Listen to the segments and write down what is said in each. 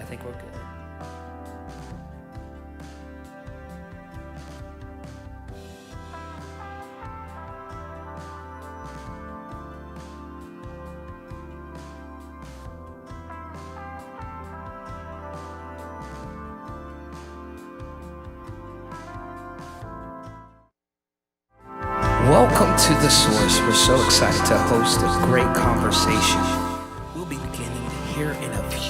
think we're good. Welcome to The Source. We're so excited to host a great conversation. We'll be beginning here in a few.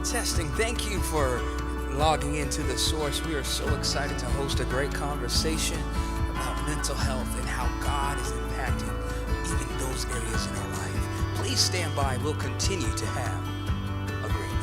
Testing. Thank you for logging into The Source. We are so excited to host a great conversation about mental health and how God is impacting even those areas in our life. Please stand by. We'll continue to have a great night.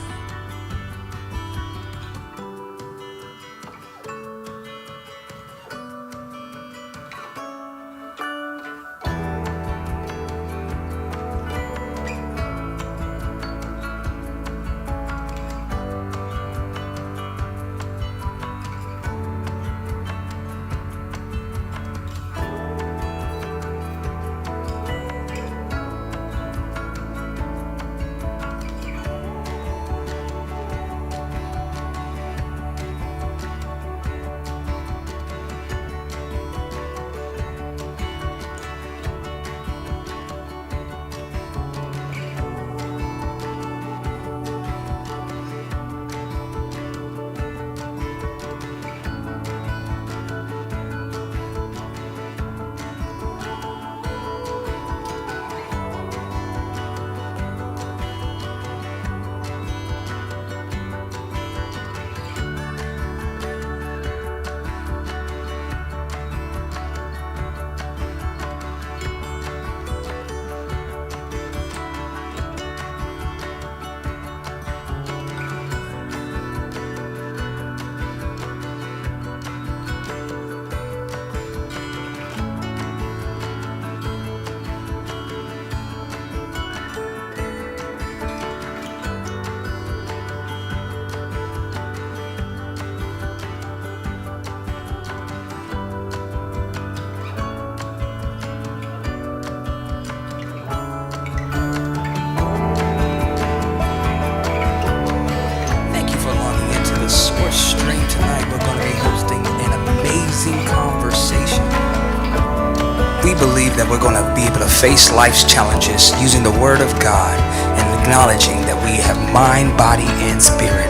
We believe that we're going to be able to face life's challenges using the Word of God and acknowledging that we have mind, body, and spirit.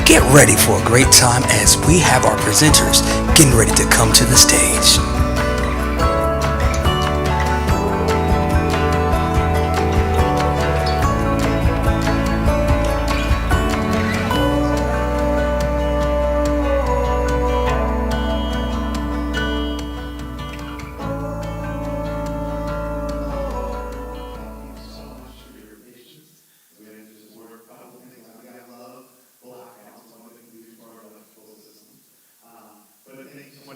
Get ready for a great time as we have our presenters getting ready to come to the stage.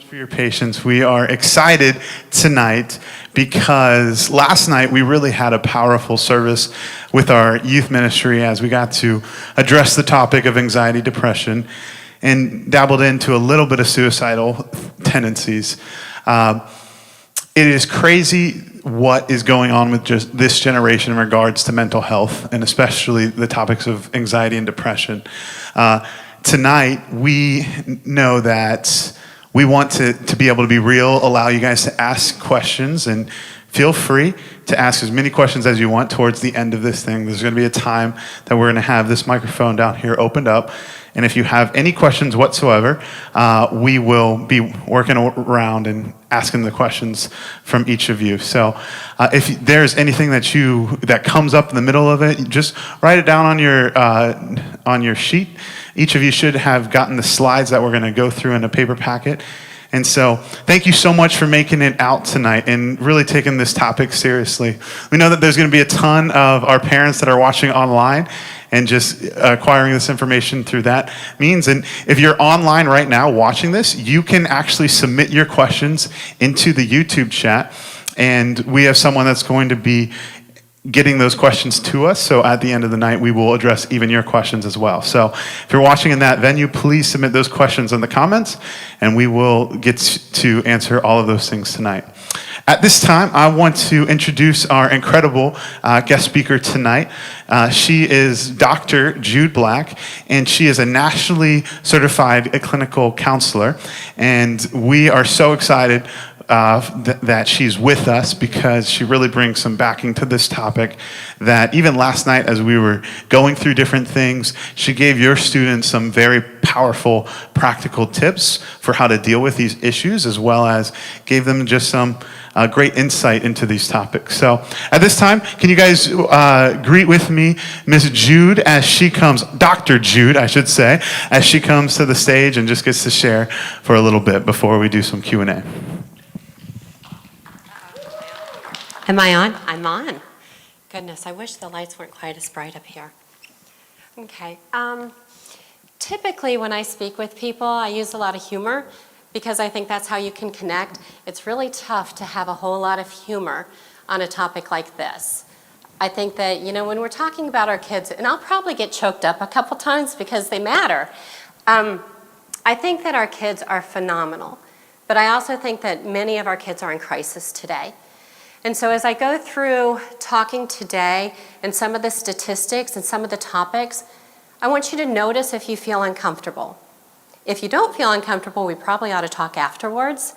For your patience. We are excited tonight because last night we really had a powerful service with our youth ministry as we got to address the topic of anxiety, depression, and dabbled into a little bit of suicidal tendencies. it is crazy what is going on with just this generation in regards to mental health, and especially the topics of anxiety and depression. Tonight, we know that we want to be able to be real, allow you guys to ask questions, and feel free to ask as many questions as you want towards the end of this thing. There's going to be a time that we're going to have this microphone down here opened up. And if you have any questions whatsoever, we will be working around and asking the questions from each of you. So if there's anything that comes up in the middle of it, just write it down on your sheet. Each of you should have gotten the slides that we're going to go through in a paper packet. And so thank you so much for making it out tonight and really taking this topic seriously. We know that there's going to be a ton of our parents that are watching online and just acquiring this information through that means. And if you're online right now watching this, you can actually submit your questions into the YouTube chat. And we have someone that's going to be getting those questions to us. So at the end of the night, we will address even your questions as well. So if you're watching in that venue, please submit those questions in the comments, and we will get to answer all of those things tonight. At this time, I want to introduce our incredible guest speaker tonight. She is Dr. Jude Black, and she is a nationally certified clinical counselor. And we are so excited that she's with us because she really brings some backing to this topic that even last night as we were going through different things, she gave your students some very powerful practical tips for how to deal with these issues, as well as gave them just some great insight into these topics. So at this time, can you guys greet with me Miss Jude as she comes, Dr. Jude, I should say, as she comes to the stage and just gets to share for a little bit before we do some Q&A. Am I on? I'm on. Goodness, I wish the lights weren't quite as bright up here. Okay. Typically, when I speak with people, I use a lot of humor because I think that's how you can connect. It's really tough to have a whole lot of humor on a topic like this. I think that, when we're talking about our kids, and I'll probably get choked up a couple times because they matter. I think that our kids are phenomenal, but I also think that many of our kids are in crisis today. And so as I go through talking today and some of the statistics and some of the topics, I want you to notice if you feel uncomfortable. If you don't feel uncomfortable, we probably ought to talk afterwards.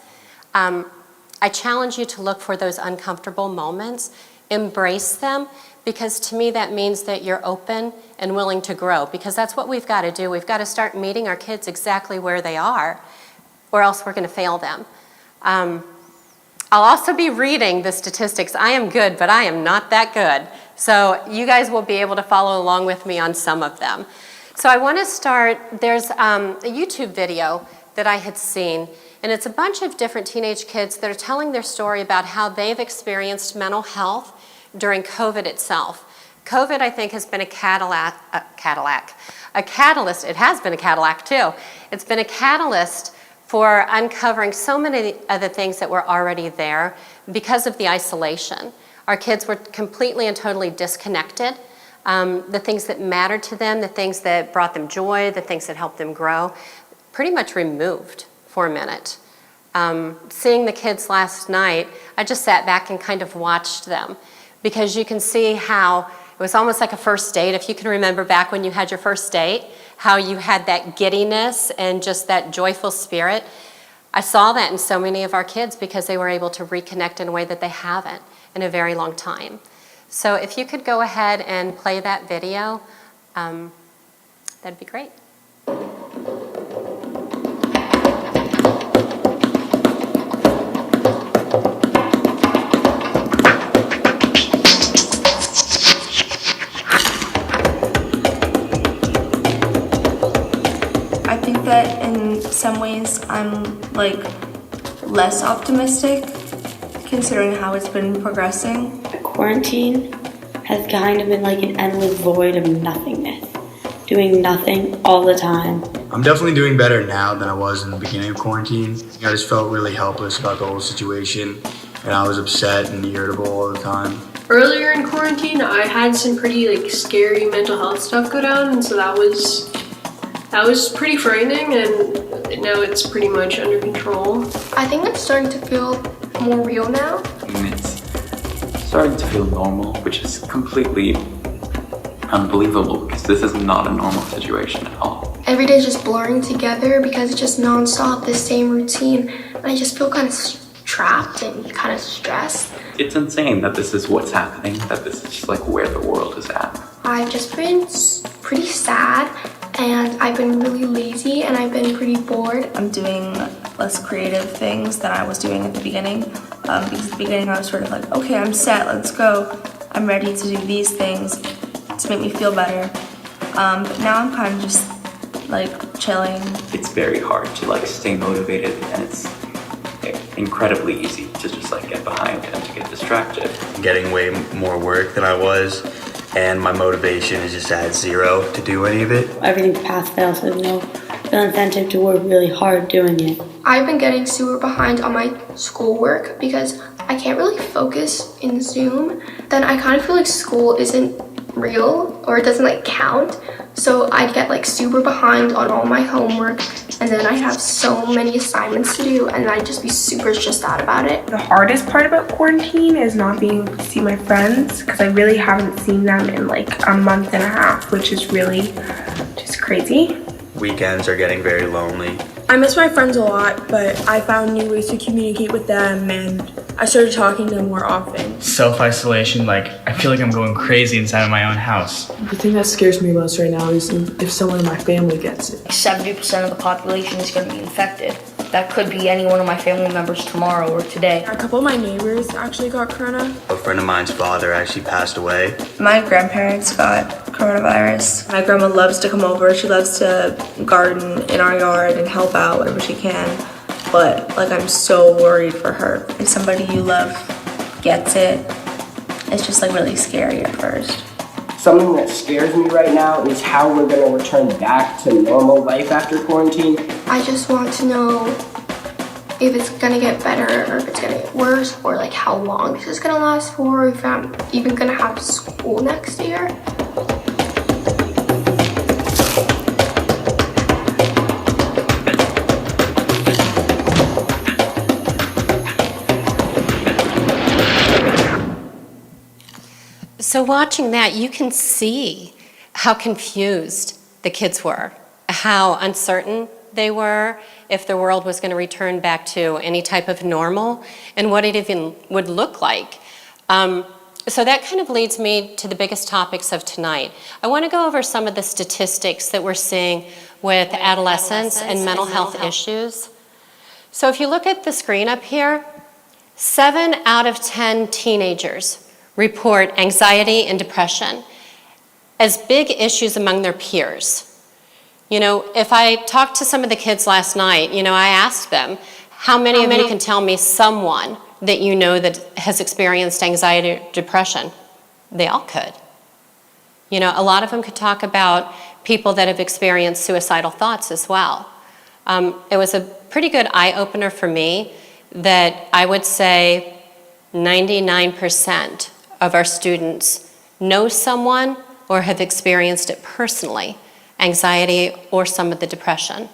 I challenge you to look for those uncomfortable moments, embrace them, because to me that means that you're open and willing to grow, because that's what we've got to do. We've got to start meeting our kids exactly where they are, or else we're going to fail them. I'll also be reading the statistics. I am good, but I am not that good. So you guys will be able to follow along with me on some of them. So I want to start, there's a YouTube video that I had seen, and it's a bunch of different teenage kids that are telling their story about how they've experienced mental health during COVID itself. COVID, I think, has been a catalyst. It has been a Cadillac too. It's been a catalyst for uncovering so many of the things that were already there because of the isolation. Our kids were completely and totally disconnected. The things that mattered to them, the things that brought them joy, the things that helped them grow, pretty much removed for a minute. Seeing the kids last night, I just sat back and kind of watched them, because you can see how it was almost like a first date. If you can remember back when you had your first date, how you had that giddiness and just that joyful spirit. I saw that in so many of our kids because they were able to reconnect in a way that they haven't in a very long time. So if you could go ahead and play that video, that'd be great. That in some ways I'm less optimistic considering how it's been progressing. Quarantine has kind of been like an endless void of nothingness, doing nothing all the time. I'm definitely doing better now than I was in the beginning of quarantine. I just felt really helpless about the whole situation, and I was upset and irritable all the time. Earlier in quarantine, I had some pretty scary mental health stuff go down, and so that was pretty frightening, and now it's pretty much under control. I think I'm starting to feel more real now. And it's starting to feel normal, which is completely unbelievable because this is not a normal situation at all. Every day is just blurring together because it's just non-stop, the same routine. And I just feel kind of trapped and kind of stressed. It's insane that this is what's happening, that this is just like where the world is at. I've just been pretty sad and I've been really lazy and I've been pretty bored. I'm doing less creative things than I was doing at the beginning. Because at the beginning I was sort of like, okay, I'm set, let's go. I'm ready to do these things to make me feel better. But now I'm kind of just like chilling. It's very hard to like stay motivated, and it's incredibly easy to just like get behind and to get distracted. I'm getting way more work than I was, and my motivation is just at zero to do any of it. Everything's pass fail, so there's no incentive to work really hard doing it. I've been getting super behind on my schoolwork because I can't really focus in Zoom. Then I kind of feel like school isn't real or it doesn't like count. So I'd get like super behind on all my homework and then I'd have so many assignments to do and I'd just be super stressed out about it. The hardest part about quarantine is not being able to see my friends because I really haven't seen them in like a month and a half, which is really just crazy. Weekends are getting very lonely. I miss my friends a lot, but I found new ways to communicate with them and I started talking to them more often. Self-isolation, like I feel like I'm going crazy inside of my own house. The thing that scares me most right now is if someone in my family gets it. 70% of the population is going to be infected. That could be any one of my family members tomorrow or today. A couple of my neighbors actually got corona. A friend of mine's father actually passed away. My grandparents got coronavirus. My grandma loves to come over. She loves to garden in our yard and help out whenever she can. But like I'm so worried for her. If somebody you love gets it, it's just like really scary at first. Something that scares me right now is how we're going to return back to normal life after quarantine. I just want to know if it's going to get better or if it's going to get worse or like how long this is going to last for, if I'm even going to have school next year. So watching that, you can see how confused the kids were, how uncertain they were, if the world was going to return back to any type of normal, and what it even would look like. So that kind of leads me to the biggest topics of tonight. I want to go over some of the statistics that we're seeing with adolescents and mental health issues. So if you look at the screen up here, 7 out of 10 teenagers report anxiety and depression as big issues among their peers. You know, if I talked to some of the kids last night, you know, I asked them, how many of you can tell me someone that you know that has experienced anxiety or depression? They all could. You know, a lot of them could talk about people that have experienced suicidal thoughts as well. It was a pretty good eye-opener for me that I would say 99% of our students know someone or have experienced it personally, anxiety or some of the depression.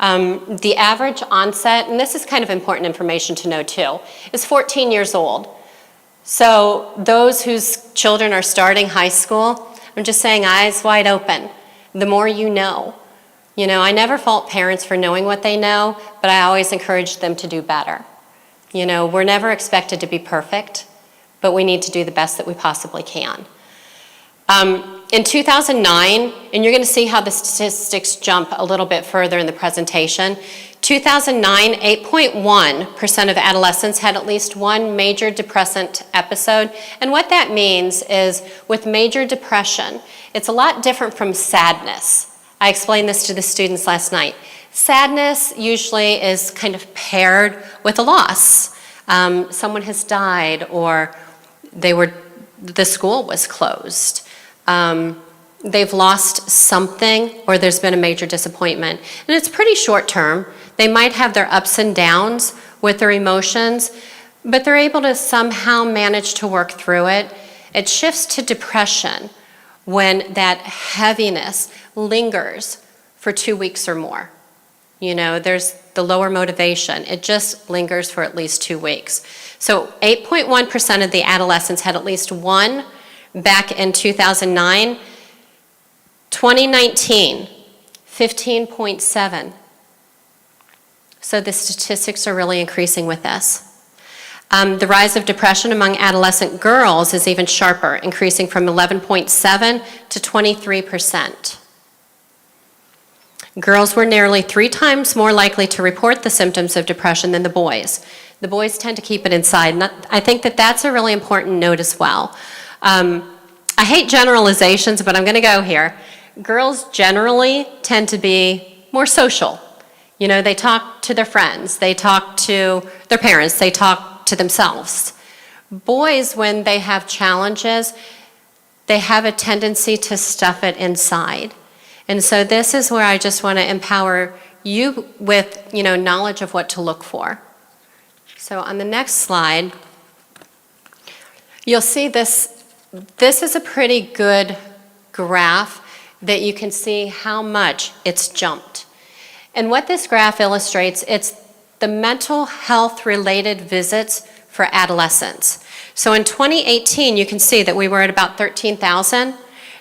The average onset, and this is kind of important information to know too, is 14 years old. So those whose children are starting high school, I'm just saying eyes wide open. The more you know. You know, I never fault parents for knowing what they know, but I always encourage them to do better. You know, we're never expected to be perfect, but we need to do the best that we possibly can. In 2009, and you're going to see how the statistics jump a little bit further in the presentation, 2009, 8.1% of adolescents had at least one major depressant episode. And what that means is with major depression, it's a lot different from sadness. I explained this to the students last night. Sadness usually is kind of paired with a loss. Someone has died or the school was closed. They've lost something or there's been a major disappointment. And it's pretty short term. They might have their ups and downs with their emotions, but they're able to somehow manage to work through it. It shifts to depression when that heaviness lingers for 2 weeks or more. You know, there's the lower motivation. It just lingers for at least 2 weeks. So 8.1% of the adolescents had at least one back in 2009. 2019, 15.7. So the statistics are really increasing with this. The rise of depression among adolescent girls is even sharper, increasing from 11.7 to 23%. Girls were nearly 3 times more likely to report the symptoms of depression than the boys. The boys tend to keep it inside, and I think that that's a really important note as well. I hate generalizations, but I'm going to go here. Girls generally tend to be more social. You know, they talk to their friends, they talk to their parents, they talk to themselves. Boys, when they have challenges, they have a tendency to stuff it inside. And so this is where I just want to empower you with, knowledge of what to look for. So on the next slide, you'll see this. This is a pretty good graph that you can see how much it's jumped. And what this graph illustrates, it's the mental health related visits for adolescents. So in 2018, you can see that we were at about 13,000.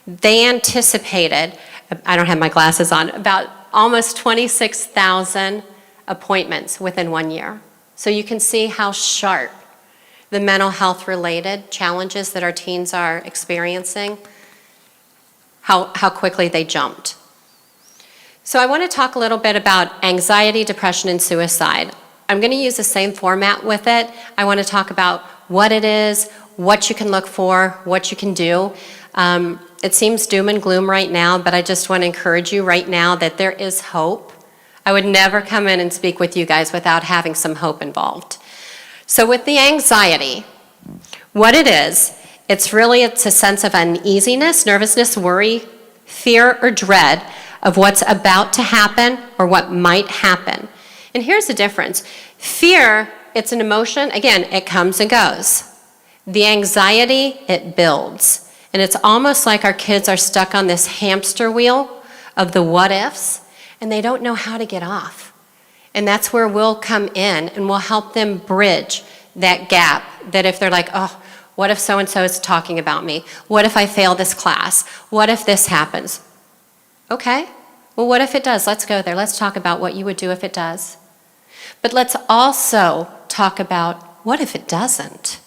They anticipated, I don't have my glasses on, about almost 26,000 appointments within 1 year. So you can see how sharp the mental health related challenges that our teens are experiencing, how quickly they jumped. So I want to talk a little bit about anxiety, depression, and suicide. I'm going to use the same format with it. I want to talk about what it is, what you can look for, what you can do. It seems doom and gloom right now, but I just want to encourage you right now that there is hope. I would never come in and speak with you guys without having some hope involved. So with the anxiety, what it is, it's a sense of uneasiness, nervousness, worry, fear, or dread of what's about to happen or what might happen. And here's the difference. Fear, it's an emotion. Again, it comes and goes. The anxiety, it builds. And it's almost like our kids are stuck on this hamster wheel of the what ifs, and they don't know how to get off. And that's where we'll come in and we'll help them bridge that gap, that if they're like, oh, what if so-and-so is talking about me? What if I fail this class? What if this happens? Okay, well, what if it does? Let's go there. Let's talk about what you would do if it does. But let's also talk about what if it doesn't?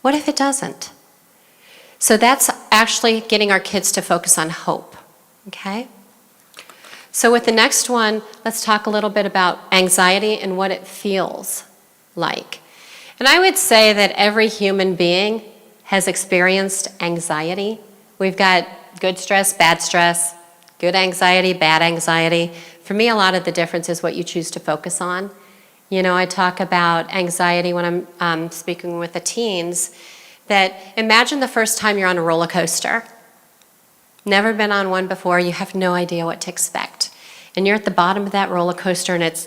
What if it doesn't? So that's actually getting our kids to focus on hope, okay? So with the next one, let's talk a little bit about anxiety and what it feels like. And I would say that every human being has experienced anxiety. We've got good stress, good anxiety, bad anxiety. For me, a lot of the difference is what you choose to focus on. I talk about anxiety when I'm speaking with the teens, that imagine the first time you're on a roller coaster. Never been on one before, you have no idea what to expect. And you're at the bottom of that roller coaster and it's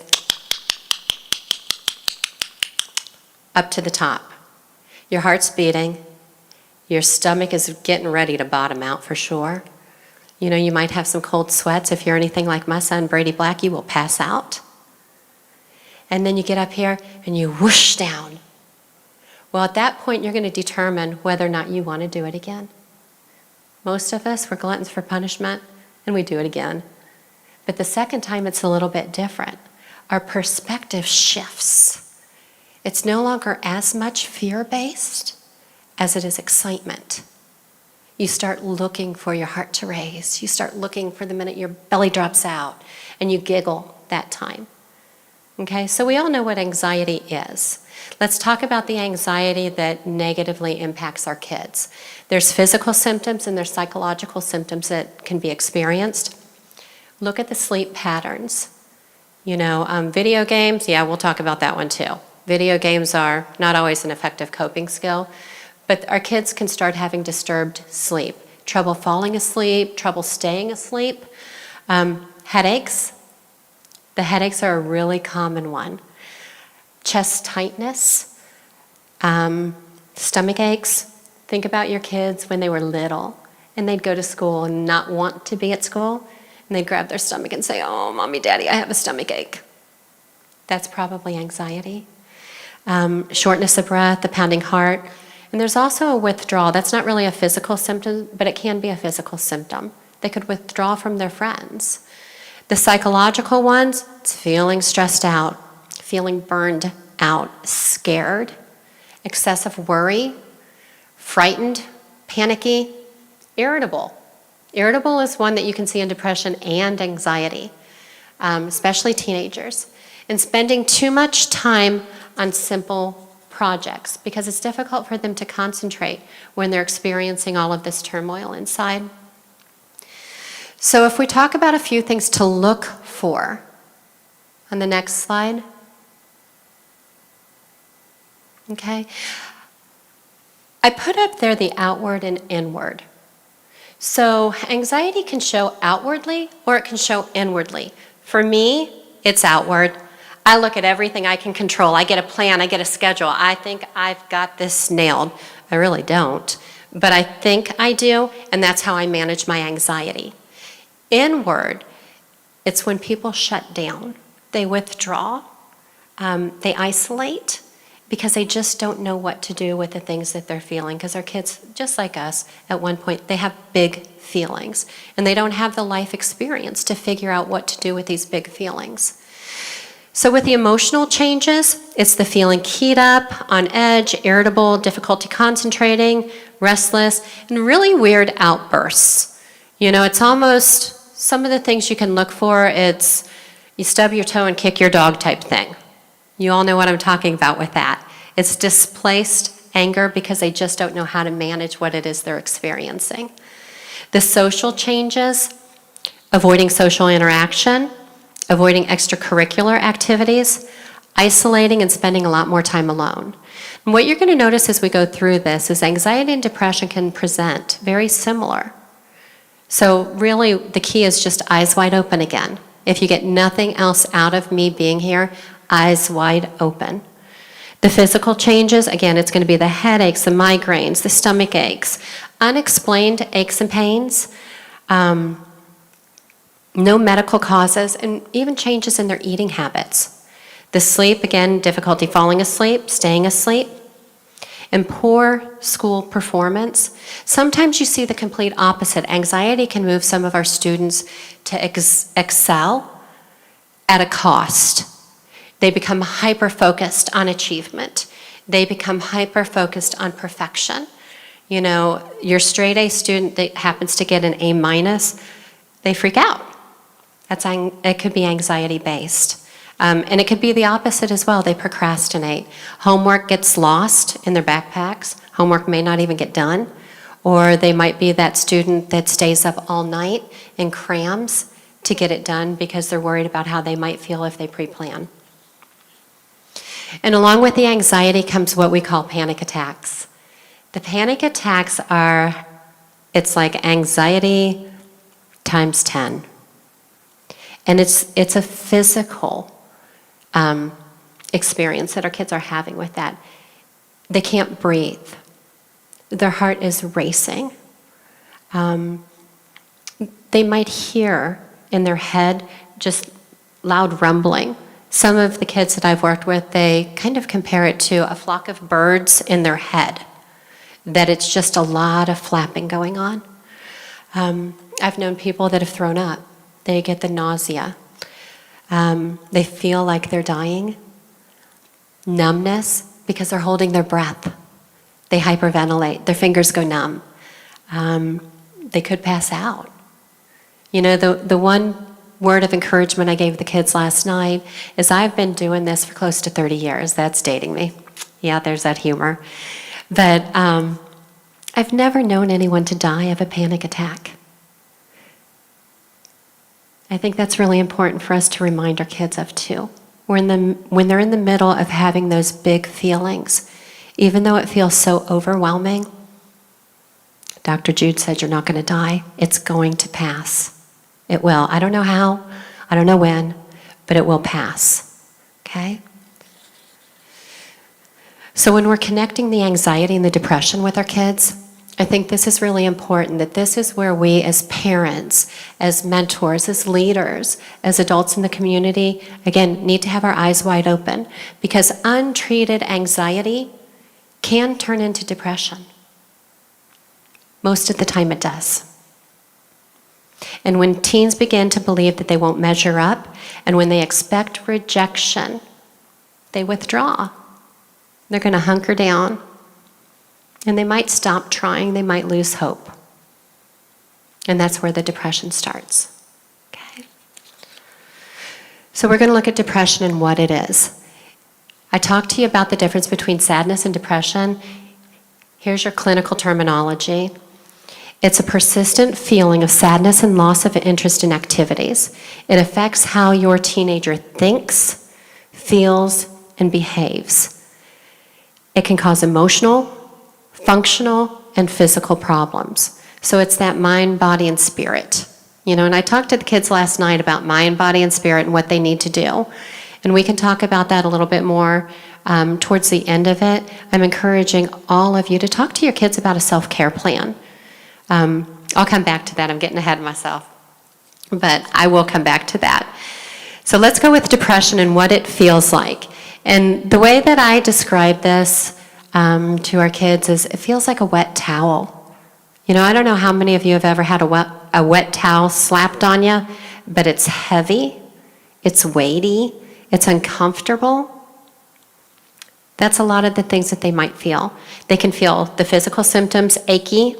up to the top. Your heart's beating. Your stomach is getting ready to bottom out for sure. You might have some cold sweats. If you're anything like my son, Brady Black, you will pass out. And then you get up here and you whoosh down. Well, at that point, you're going to determine whether or not you want to do it again. Most of us, we're gluttons for punishment, and we do it again. But the second time, it's a little bit different. Our perspective shifts. It's no longer as much fear-based as it is excitement. You start looking for your heart to race. You start looking for the minute your belly drops out, and you giggle that time. Okay, so we all know what anxiety is. Let's talk about the anxiety that negatively impacts our kids. There's physical symptoms and there's psychological symptoms that can be experienced. Look at the sleep patterns. Video games, yeah, we'll talk about that one too. Video games are not always an effective coping skill, but our kids can start having disturbed sleep, trouble falling asleep, trouble staying asleep, headaches. The headaches are a really common one. Chest tightness, stomach aches. Think about your kids when they were little and they'd go to school and not want to be at school. and they grab their stomach and say, "Oh, mommy, daddy, I have a stomach ache." That's probably anxiety. Shortness of breath, the pounding heart. And there's also a withdrawal. That's not really a physical symptom, but it can be a physical symptom. They could withdraw from their friends. The psychological ones, it's feeling stressed out, feeling burned out, scared, excessive worry, frightened, panicky, irritable. Irritable is one that you can see in depression and anxiety, especially teenagers. And spending too much time on simple projects because it's difficult for them to concentrate when they're experiencing all of this turmoil inside. So if we talk about a few things to look for, on the next slide. Okay. I put up there the outward and inward. So anxiety can show outwardly or it can show inwardly. For me, it's outward. I look at everything I can control. I get a plan, I get a schedule. I think I've got this nailed. I really don't, but I think I do, and that's how I manage my anxiety. Inward, it's when people shut down. They withdraw, they isolate, because they just don't know what to do with the things that they're feeling, because our kids, just like us, at one point, they have big feelings, and they don't have the life experience to figure out what to do with these big feelings. So with the emotional changes, it's the feeling keyed up, on edge, irritable, difficulty concentrating, restless, and really weird outbursts. You know, it's almost, some of the things you can look for, it's you stub your toe and kick your dog type thing. You all know what I'm talking about with that. It's displaced anger because they just don't know how to manage what it is they're experiencing. The social changes, avoiding social interaction, avoiding extracurricular activities, isolating and spending a lot more time alone. And what you're going to notice as we go through this is anxiety and depression can present very similar. So really the key is just eyes wide open again. If you get nothing else out of me being here, eyes wide open. The physical changes, again, it's going to be the headaches, the migraines, the stomach aches, unexplained aches and pains, no medical causes, and even changes in their eating habits. The sleep, again, difficulty falling asleep, staying asleep, and poor school performance. Sometimes you see the complete opposite. Anxiety can move some of our students to excel at a cost. They become hyper-focused on achievement. They become hyper-focused on perfection. You know, your straight A student that happens to get an A-, they freak out. It could be anxiety-based. And it could be the opposite as well. They procrastinate. Homework gets lost in their backpacks. Homework may not even get done. Or they might be that student that stays up all night and crams to get it done because they're worried about how they might feel if they pre-plan. And along with the anxiety comes what we call panic attacks. The panic attacks are, it's like anxiety times 10. And it's a physical experience that our kids are having with that. They can't breathe. Their heart is racing. They might hear in their head just loud rumbling. Some of the kids that I've worked with, they kind of compare it to a flock of birds in their head, that it's just a lot of flapping going on. I've known people that have thrown up. They get the nausea. They feel like they're dying. Numbness, because they're holding their breath. They hyperventilate. Their fingers go numb. They could pass out. You know, the one word of encouragement I gave the kids last night is I've been doing this for close to 30 years. That's dating me. Yeah, there's that humor. But I've never known anyone to die of a panic attack. I think that's really important for us to remind our kids of too. When they're in the middle of having those big feelings, even though it feels so overwhelming, Dr. Jude said you're not going to die. It's going to pass. It will. I don't know how, I don't know when, but it will pass. Okay? So when we're connecting the anxiety and the depression with our kids, I think this is really important, that this is where we as parents, as mentors, as leaders, as adults in the community, again, need to have our eyes wide open, because untreated anxiety can turn into depression. Most of the time it does. And when teens begin to believe that they won't measure up, and when they expect rejection, they withdraw. They're going to hunker down, and they might stop trying, they might lose hope. And that's where the depression starts. Okay? So we're going to look at depression and what it is. I talked to you about the difference between sadness and depression. Here's your clinical terminology. It's a persistent feeling of sadness and loss of interest in activities. It affects how your teenager thinks, feels, and behaves. It can cause emotional, functional, and physical problems. So it's that mind, body, and spirit. You know, and I talked to the kids last night about mind, body, and spirit and what they need to do. And we can talk about that a little bit more towards the end of it. I'm encouraging all of you to talk to your kids about a self-care plan. I'll come back to that. I'm getting ahead of myself. But I will come back to that. So let's go with depression and what it feels like. And the way that I describe this to our kids is it feels like a wet towel. You know, I don't know how many of you have ever had a wet towel slapped on you, but it's heavy, it's weighty, it's uncomfortable. That's a lot of the things that they might feel. They can feel the physical symptoms, achy.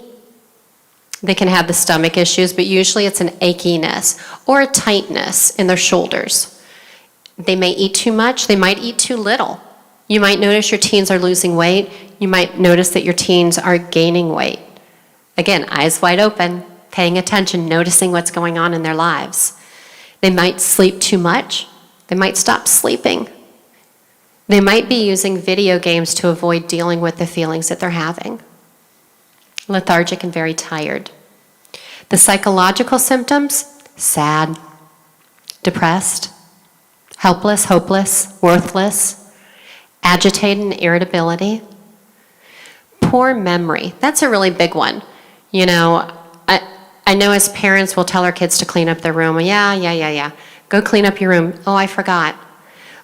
They can have the stomach issues, but usually it's an achiness or a tightness in their shoulders. They may eat too much, they might eat too little. You might notice your teens are losing weight. You might notice that your teens are gaining weight. Again, eyes wide open, paying attention, noticing what's going on in their lives. They might sleep too much. They might stop sleeping. They might be using video games to avoid dealing with the feelings that they're having. Lethargic and very tired. The psychological symptoms, sad, depressed, helpless, hopeless, worthless, agitated and irritability. Poor memory, that's a really big one. You know, I know as parents we'll tell our kids to clean up their room. Yeah. Go clean up your room. Oh, I forgot.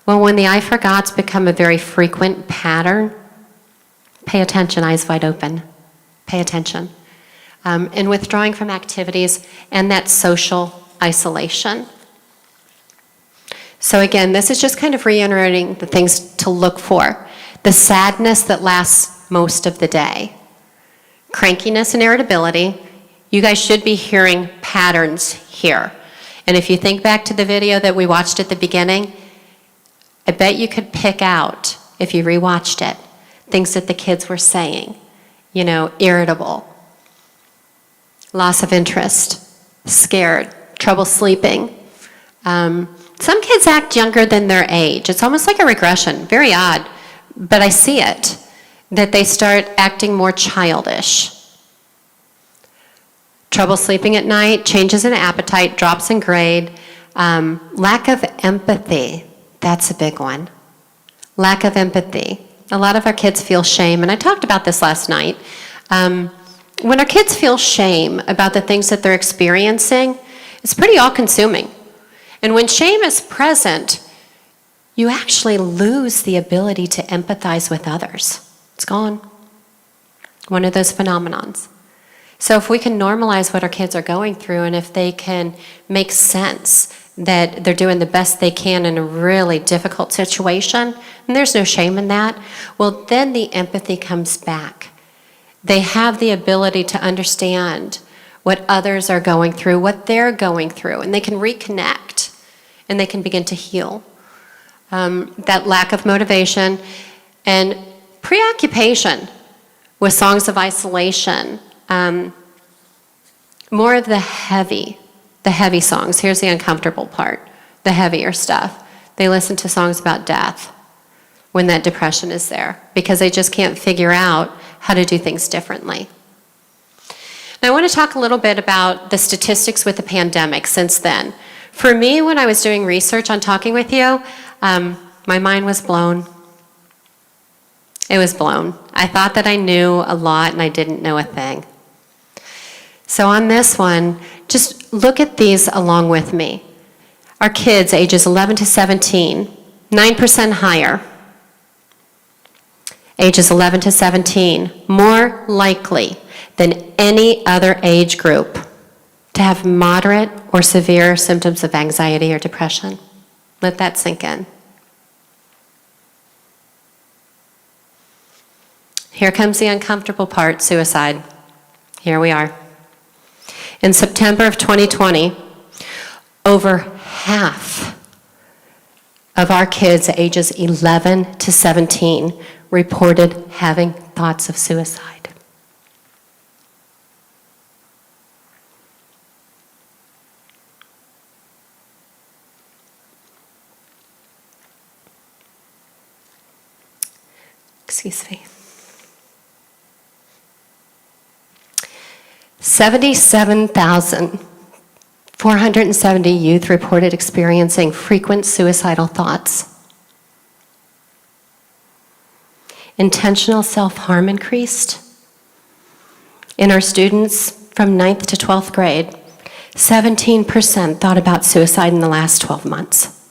Well, when the I forgots become a very frequent pattern, pay attention, eyes wide open. Pay attention. And withdrawing from activities and that social isolation. So again, this is just kind of reiterating the things to look for. The sadness that lasts most of the day. Crankiness and irritability. You guys should be hearing patterns here. And if you think back to the video that we watched at the beginning, I bet you could pick out, if you rewatched it, things that the kids were saying. You know, irritable, loss of interest, scared, trouble sleeping. Some kids act younger than their age. It's almost like a regression, very odd, but I see it, that they start acting more childish. Trouble sleeping at night, changes in appetite, drops in grade, lack of empathy, that's a big one. Lack of empathy. A lot of our kids feel shame, and I talked about this last night. When our kids feel shame about the things that they're experiencing, it's pretty all-consuming. And when shame is present, you actually lose the ability to empathize with others. It's gone. One of those phenomenons. So if we can normalize what our kids are going through, and if they can make sense that they're doing the best they can in a really difficult situation, and there's no shame in that, well, then the empathy comes back. They have the ability to understand what others are going through, what they're going through, and they can reconnect, and they can begin to heal. That lack of motivation and preoccupation with songs of isolation, more of the heavy songs. Here's the uncomfortable part, the heavier stuff. They listen to songs about death when that depression is there because they just can't figure out how to do things differently. Now I want to talk a little bit about the statistics with the pandemic since then. For me, when I was doing research on talking with you, my mind was blown. It was blown. I thought that I knew a lot and I didn't know a thing. So on this one, just look at these along with me. Our kids, ages 11 to 17, 9% higher. Ages 11 to 17, more likely than any other age group to have moderate or severe symptoms of anxiety or depression. Let that sink in. Here comes the uncomfortable part, suicide. Here we are. In September of 2020, over half of our kids ages 11 to 17 reported having thoughts of suicide. Excuse me. 77,470 youth reported experiencing frequent suicidal thoughts. Intentional self-harm increased. In our students from 9th to 12th grade, 17% thought about suicide in the last 12 months.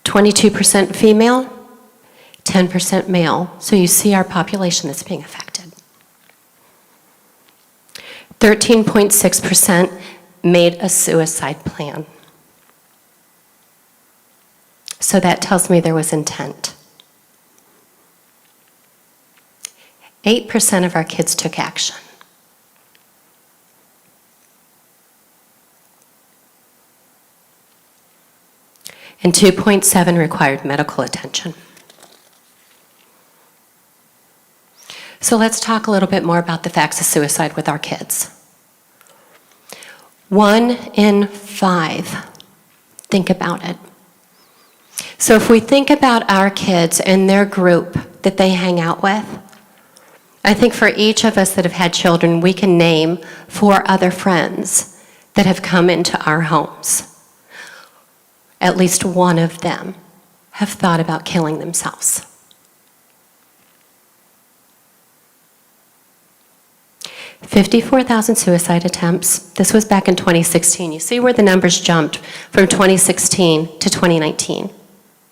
22% female, 10% male. So you see our population that's being affected. 13.6% made a suicide plan. So that tells me there was intent. 8% of our kids took action. And 2.7 required medical attention. So let's talk a little bit more about the facts of suicide with our kids. 1 in 5. Think about it. So if we think about our kids and their group that they hang out with, I think for each of us that have had children, we can name 4 other friends that have come into our homes. At least one of them have thought about killing themselves. 54,000 suicide attempts. This was back in 2016. You see where the numbers jumped from 2016 to 2019.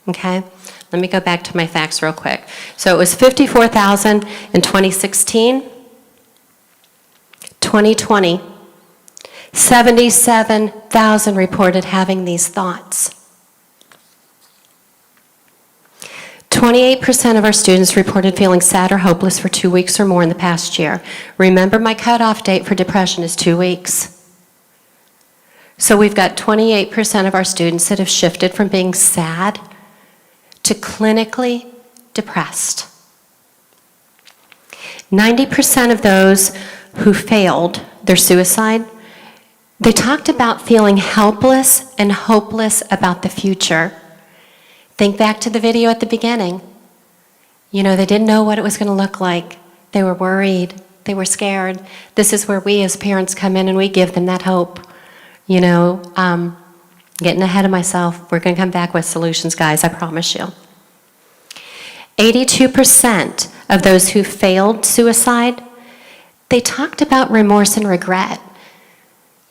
Okay? Let me go back to my facts real quick. So it was 54,000 in 2016. 2020, 77,000 reported having these thoughts. 28% of our students reported feeling sad or hopeless for 2 weeks or more in the past year. Remember, my cutoff date for depression is 2 weeks. So we've got 28% of our students that have shifted from being sad to clinically depressed. 90% of those who failed their suicide, they talked about feeling helpless and hopeless about the future. Think back to the video at the beginning. You know, they didn't know what it was going to look like. They were worried. They were scared. This is where we as parents come in and we give them that hope. You know, getting ahead of myself. We're going to come back with solutions, guys, I promise you. 82% of those who failed suicide, they talked about remorse and regret.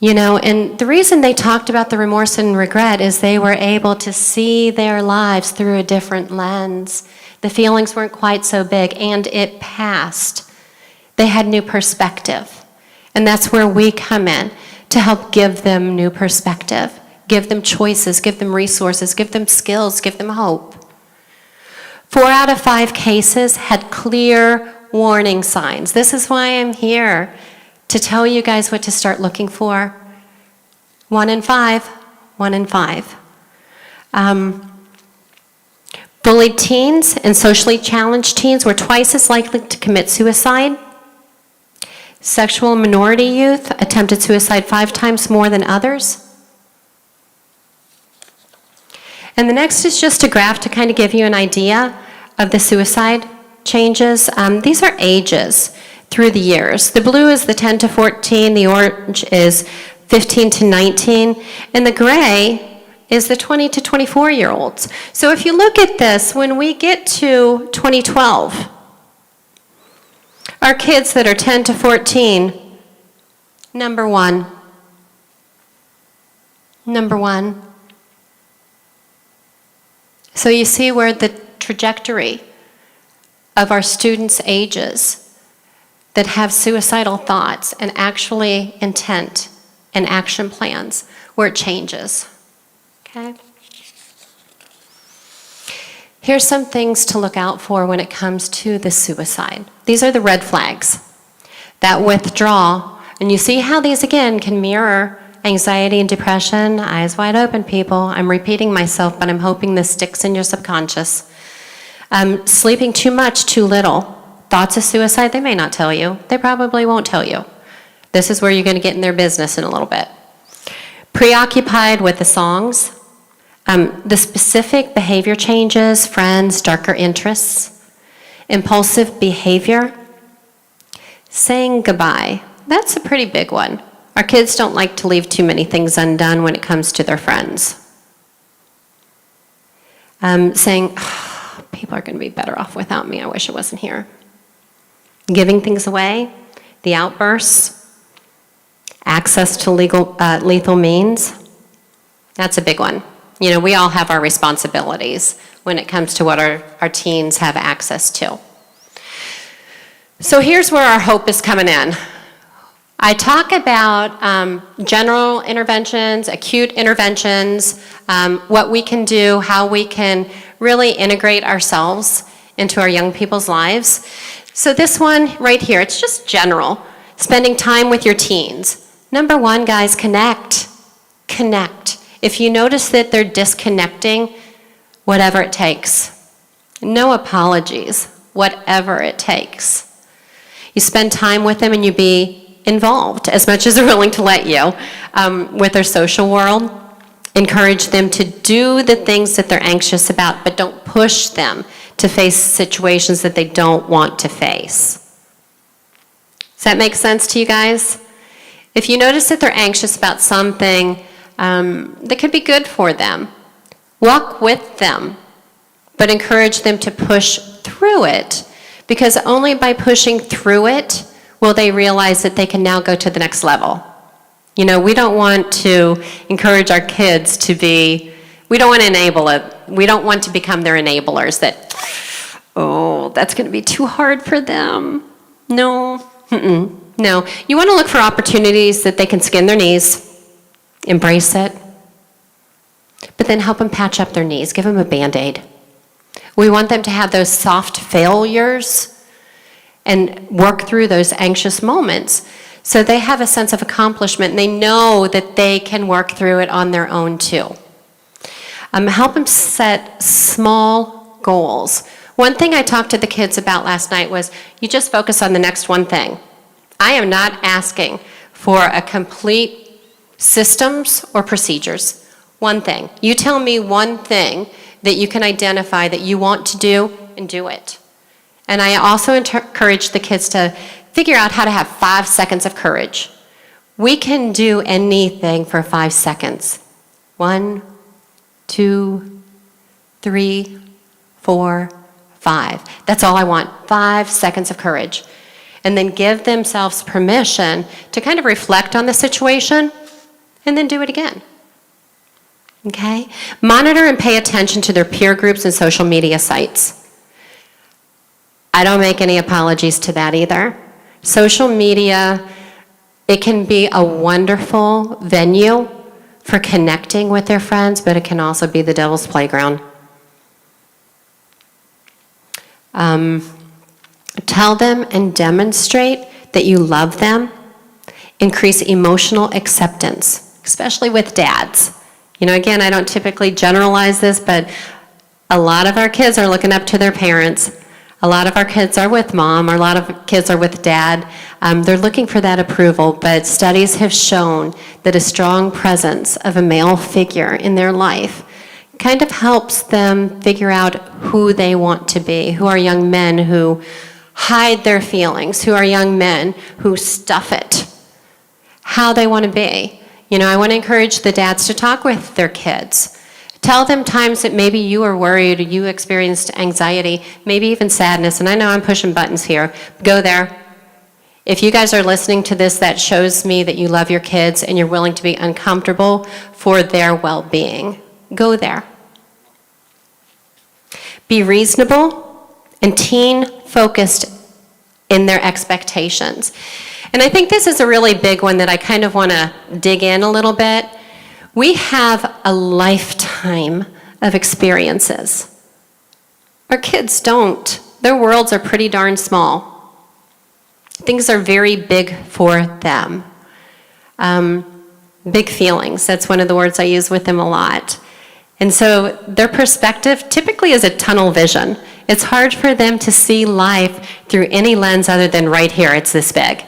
You know, and the reason they talked about the remorse and regret is they were able to see their lives through a different lens. The feelings weren't quite so big, and it passed. They had new perspective. And that's where we come in to help give them new perspective, give them choices, give them resources, give them skills, give them hope. 4 out of 5 cases had clear warning signs. This is why I'm here, to tell you guys what to start looking for. 1 in 5, 1 in 5. Bullied teens and socially challenged teens were twice as likely to commit suicide. Sexual minority youth attempted suicide 5 times more than others. And the next is just a graph to kind of give you an idea of the suicide changes. These are ages through the years. The blue is the 10 to 14, the orange is 15 to 19, and the gray is the 20 to 24-year-olds. So if you look at this, when we get to 2012, our kids that are 10 to 14, number one. So you see where the trajectory of our students' ages that have suicidal thoughts and actually intent and action plans, where it changes. Okay? Here's some things to look out for when it comes to the suicide. These are the red flags. That withdrawal, and you see how these again can mirror anxiety and depression. Eyes wide open, people. I'm repeating myself, but I'm hoping this sticks in your subconscious. Sleeping too much, too little. Thoughts of suicide, they may not tell you. They probably won't tell you. This is where you're going to get in their business in a little bit. Preoccupied with the songs. The specific behavior changes, friends, darker interests. Impulsive behavior. Saying goodbye. That's a pretty big one. Our kids don't like to leave too many things undone when it comes to their friends. Saying, oh, people are going to be better off without me. I wish I wasn't here. Giving things away, the outbursts, access to lethal means. That's a big one. You know, we all have our responsibilities when it comes to what our teens have access to. So here's where our hope is coming in. I talk about general interventions, acute interventions, what we can do, how we can really integrate ourselves into our young people's lives. So this one right here, it's just general, spending time with your teens. Number one, guys, connect. Connect. If you notice that they're disconnecting, whatever it takes. No apologies, whatever it takes. You spend time with them and you be involved as much as they're willing to let you with their social world. Encourage them to do the things that they're anxious about, but don't push them to face situations that they don't want to face. Does that make sense to you guys? If you notice that they're anxious about something that could be good for them, walk with them, but encourage them to push through it, because only by pushing through it will they realize that they can now go to the next level. You know, we don't want to encourage our kids to be, we don't want to enable it. We don't want to become their enablers that, oh, that's going to be too hard for them. No, no. You want to look for opportunities that they can skin their knees, embrace it, but then help them patch up their knees, give them a Band-Aid. We want them to have those soft failures and work through those anxious moments so they have a sense of accomplishment and they know that they can work through it on their own too. Help them set small goals. One thing I talked to the kids about last night was you just focus on the next one thing. I am not asking for a complete systems or procedures. One thing. You tell me one thing that you can identify that you want to do and do it. And I also encourage the kids to figure out how to have 5 seconds of courage. We can do anything for 5 seconds. 1, 2, 3, 4, 5. That's all I want, 5 seconds of courage. And then give themselves permission to kind of reflect on the situation and then do it again. Okay? Monitor and pay attention to their peer groups and social media sites. I don't make any apologies to that either. Social media, it can be a wonderful venue for connecting with their friends, but it can also be the devil's playground. Tell them and demonstrate that you love them. Increase emotional acceptance, especially with dads. You know, again, I don't typically generalize this, but a lot of our kids are looking up to their parents. A lot of our kids are with mom, or a lot of kids are with dad. They're looking for that approval, but studies have shown that a strong presence of a male figure in their life kind of helps them figure out who they want to be, who are young men who hide their feelings, who are young men who stuff it, how they want to be. You know, I want to encourage the dads to talk with their kids. Tell them times that maybe you were worried or you experienced anxiety, maybe even sadness. And I know I'm pushing buttons here. Go there. If you guys are listening to this, that shows me that you love your kids and you're willing to be uncomfortable for their well-being. Go there. Be reasonable and teen-focused in their expectations. And I think this is a really big one that I kind of want to dig in a little bit. We have a lifetime of experiences. Our kids don't. Their worlds are pretty darn small. Things are very big for them. Big feelings, that's one of the words I use with them a lot. And so their perspective typically is a tunnel vision. It's hard for them to see life through any lens other than right here, it's this big.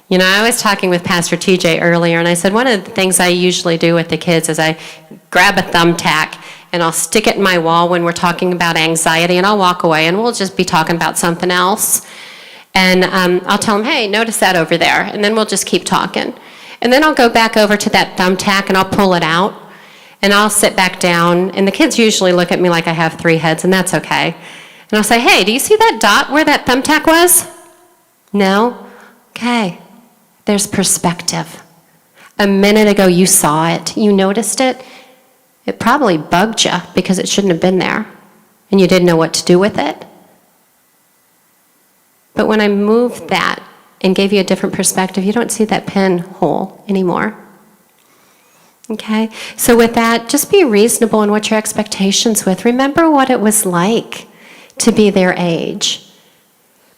You know, I was talking with Pastor TJ earlier, and I said one of the things I usually do with the kids is I grab a thumbtack and I'll stick it in my wall when we're talking about anxiety, and I'll walk away and we'll just be talking about something else. And I'll tell them, hey, notice that over there, and then we'll just keep talking. And then I'll go back over to that thumbtack and I'll pull it out, and I'll sit back down, and the kids usually look at me like I have 3 heads, and that's okay. And I'll say, hey, do you see that dot where that thumbtack was? No? Okay. There's perspective. A minute ago you saw it, you noticed it. It probably bugged you because it shouldn't have been there, and you didn't know what to do with it. But when I moved that and gave you a different perspective, you don't see that pinhole anymore. Okay? So with that, just be reasonable in what your expectations with. Remember what it was like to be their age.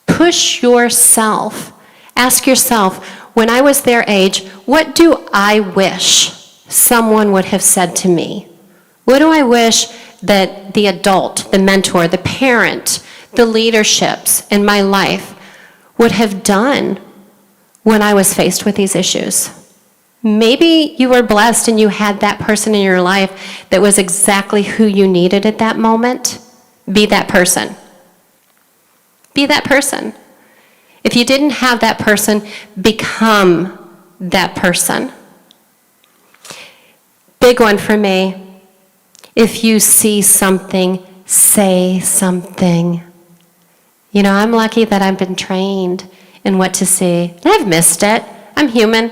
Push yourself. Ask yourself, when I was their age, what do I wish someone would have said to me? What do I wish that the adult, the mentor, the parent, the leaderships in my life would have done when I was faced with these issues? Maybe you were blessed and you had that person in your life that was exactly who you needed at that moment. Be that person. Be that person. If you didn't have that person, become that person. Big one for me. If you see something, say something. You know, I'm lucky that I've been trained in what to see. I've missed it. I'm human.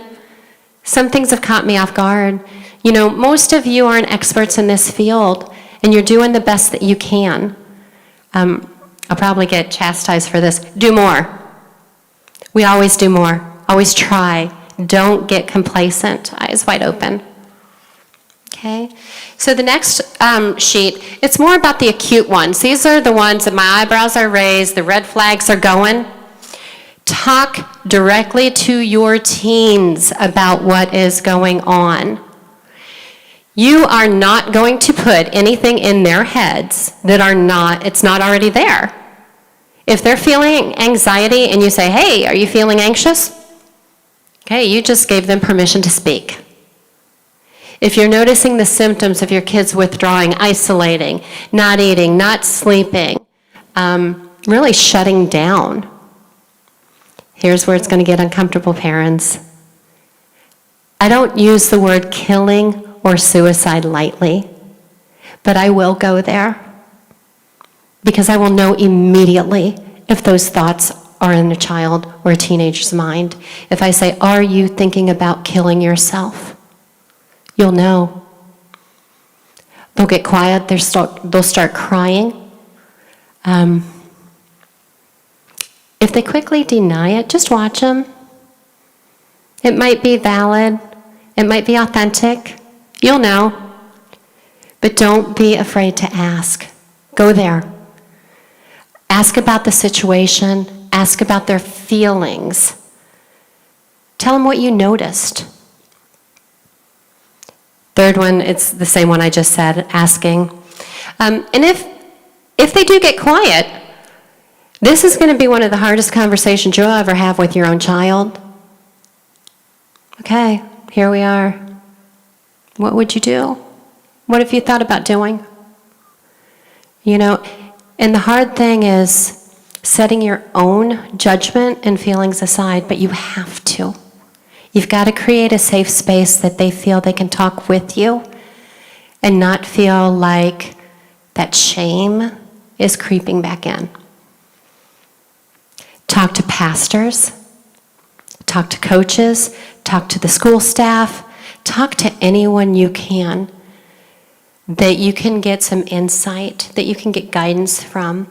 Some things have caught me off guard. You know, most of you aren't experts in this field, and you're doing the best that you can. I'll probably get chastised for this. Do more. We always do more. Always try. Don't get complacent. Eyes wide open. Okay? So the next sheet, it's more about the acute ones. These are the ones that my eyebrows are raised, the red flags are going. Talk directly to your teens about what is going on. You are not going to put anything in their heads that it's not already there. If they're feeling anxiety and you say, hey, are you feeling anxious? Okay, you just gave them permission to speak. If you're noticing the symptoms of your kids withdrawing, isolating, not eating, not sleeping, really shutting down, here's where it's going to get uncomfortable, parents. I don't use the word killing or suicide lightly, but I will go there because I will know immediately if those thoughts are in a child or a teenager's mind. If I say, are you thinking about killing yourself? You'll know. They'll get quiet, they'll start crying. If they quickly deny it, just watch them. It might be valid, it might be authentic, you'll know. But don't be afraid to ask. Go there. Ask about the situation, ask about their feelings. Tell them what you noticed. Third one, it's the same one I just said, asking. And if they do get quiet, this is going to be one of the hardest conversations you'll ever have with your own child. Okay, here we are. What would you do? What have you thought about doing? You know, and the hard thing is setting your own judgment and feelings aside, but you have to. You've got to create a safe space that they feel they can talk with you. and not feel like that shame is creeping back in. Talk to pastors, talk to coaches, talk to the school staff, talk to anyone you can that you can get some insight, that you can get guidance from.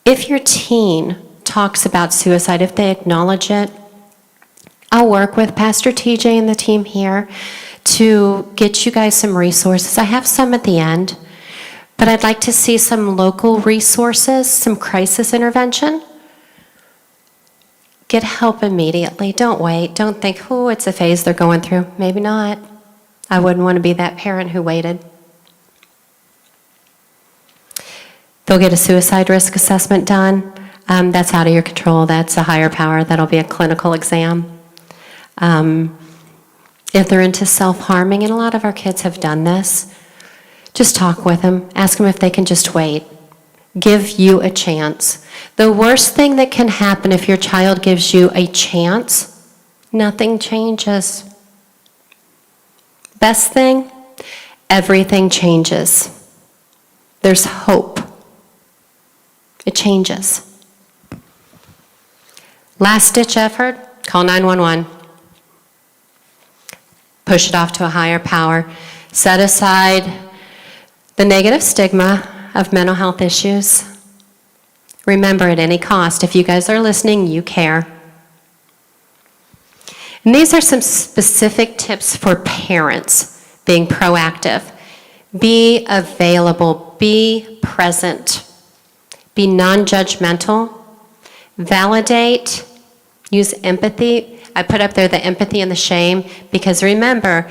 If your teen talks about suicide, if they acknowledge it, I'll work with Pastor TJ and the team here to get you guys some resources. I have some at the end, but I'd like to see some local resources, some crisis intervention. Get help immediately. Don't wait. Don't think, oh, it's a phase they're going through. Maybe not. I wouldn't want to be that parent who waited. They'll get a suicide risk assessment done. That's out of your control. That's a higher power. That'll be a clinical exam. If they're into self-harming, and a lot of our kids have done this, just talk with them. Ask them if they can just wait. Give you a chance. The worst thing that can happen if your child gives you a chance, nothing changes. Best thing, everything changes. There's hope. It changes. Last ditch effort, call 911. Push it off to a higher power. Set aside the negative stigma of mental health issues. Remember, at any cost, if you guys are listening, you care. And these are some specific tips for parents being proactive. Be available. Be present. Be non-judgmental. Validate. Use empathy. I put up there the empathy and the shame because remember,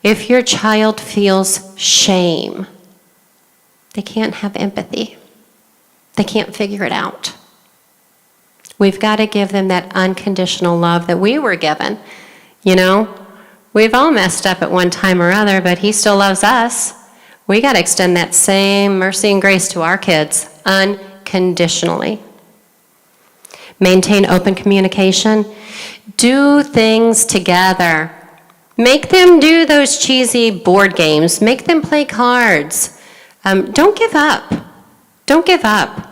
if your child feels shame, they can't have empathy. They can't figure it out. We've got to give them that unconditional love that we were given. You know, we've all messed up at one time or other, but he still loves us. We got to extend that same mercy and grace to our kids unconditionally. Maintain open communication. Do things together. Make them do those cheesy board games. Make them play cards. Don't give up. Don't give up.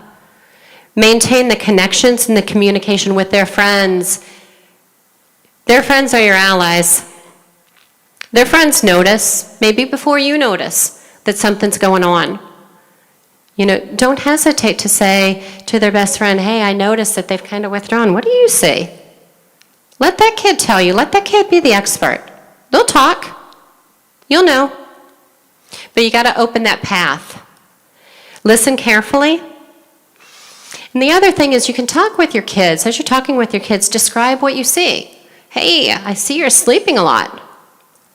Maintain the connections and the communication with their friends. Their friends are your allies. Their friends notice, maybe before you notice, that something's going on. You know, don't hesitate to say to their best friend, hey, I noticed that they've kind of withdrawn. What do you see? Let that kid tell you. Let that kid be the expert. They'll talk. You'll know. But you got to open that path. Listen carefully. And the other thing is you can talk with your kids. As you're talking with your kids, describe what you see. Hey, I see you're sleeping a lot.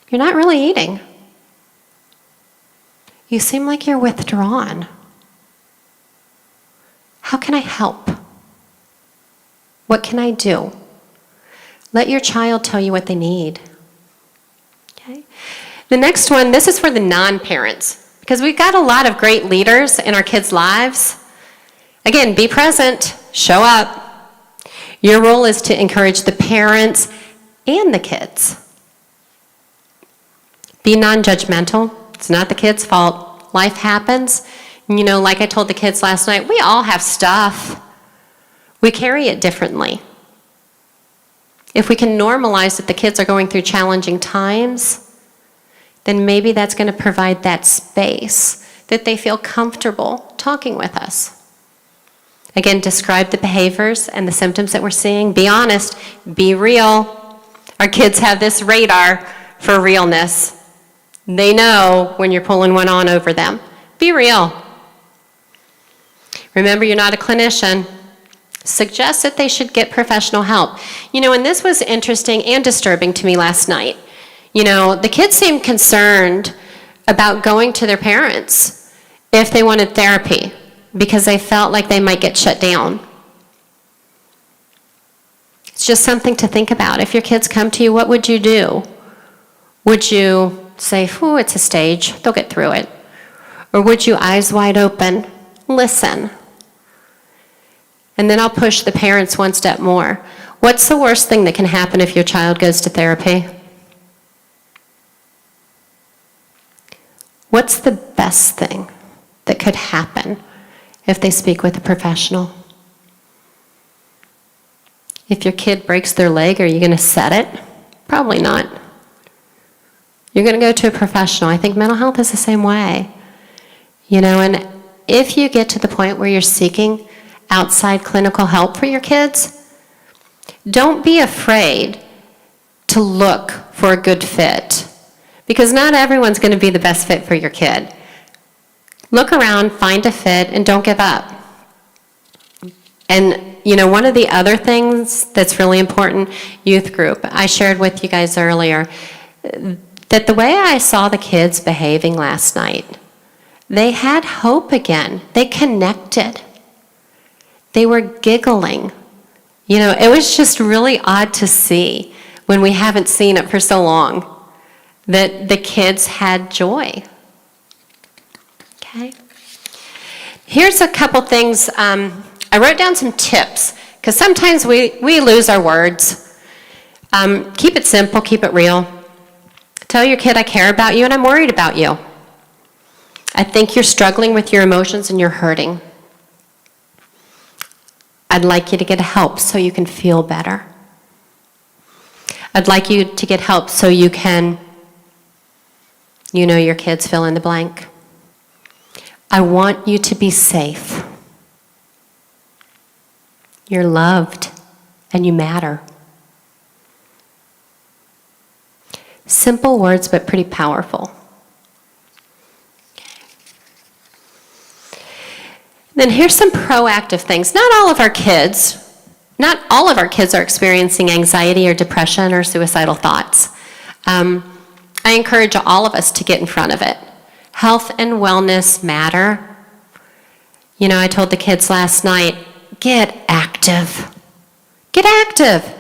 You're not really eating. You seem like you're withdrawn. How can I help? What can I do? Let your child tell you what they need. Okay? The next one, this is for the non-parents, because we've got a lot of great leaders in our kids' lives. Again, be present, show up. Your role is to encourage the parents and the kids. Be non-judgmental. It's not the kid's fault. Life happens. You know, like I told the kids last night, we all have stuff. We carry it differently. If we can normalize that the kids are going through challenging times, then maybe that's going to provide that space that they feel comfortable talking with us. Again, describe the behaviors and the symptoms that we're seeing. Be honest. Be real. Our kids have this radar for realness. They know when you're pulling one on over them. Be real. Remember, you're not a clinician. Suggest that they should get professional help. You know, and this was interesting and disturbing to me last night. You know, the kids seemed concerned about going to their parents if they wanted therapy because they felt like they might get shut down. It's just something to think about. If your kids come to you, what would you do? Would you say, "Ooh, it's a stage, they'll get through it"? Or would you, eyes wide open, listen? And then I'll push the parents one step more. What's the worst thing that can happen if your child goes to therapy? What's the best thing that could happen if they speak with a professional? If your kid breaks their leg, are you going to set it? Probably not. You're going to go to a professional. I think mental health is the same way. And if you get to the point where you're seeking outside clinical help for your kids, don't be afraid to look for a good fit, because not everyone's going to be the best fit for your kid. Look around, find a fit, and don't give up. And one of the other things that's really important, youth group. I shared with you guys earlier that the way I saw the kids behaving last night, they had hope again. They connected. They were giggling. It was just really odd to see, when we haven't seen it for so long, that the kids had joy. Okay. Here's a couple things. I wrote down some tips, because sometimes we lose our words. Keep it simple, keep it real. Tell your kid, I care about you and I'm worried about you. I think you're struggling with your emotions and you're hurting. I'd like you to get help so you can feel better. I'd like you to get help so you can, your kids fill in the blank. I want you to be safe. You're loved and you matter. Simple words, but pretty powerful. Then here's some proactive things. Not all of our kids are experiencing anxiety or depression or suicidal thoughts. I encourage all of us to get in front of it. Health and wellness matter. I told the kids last night, get active. Get active.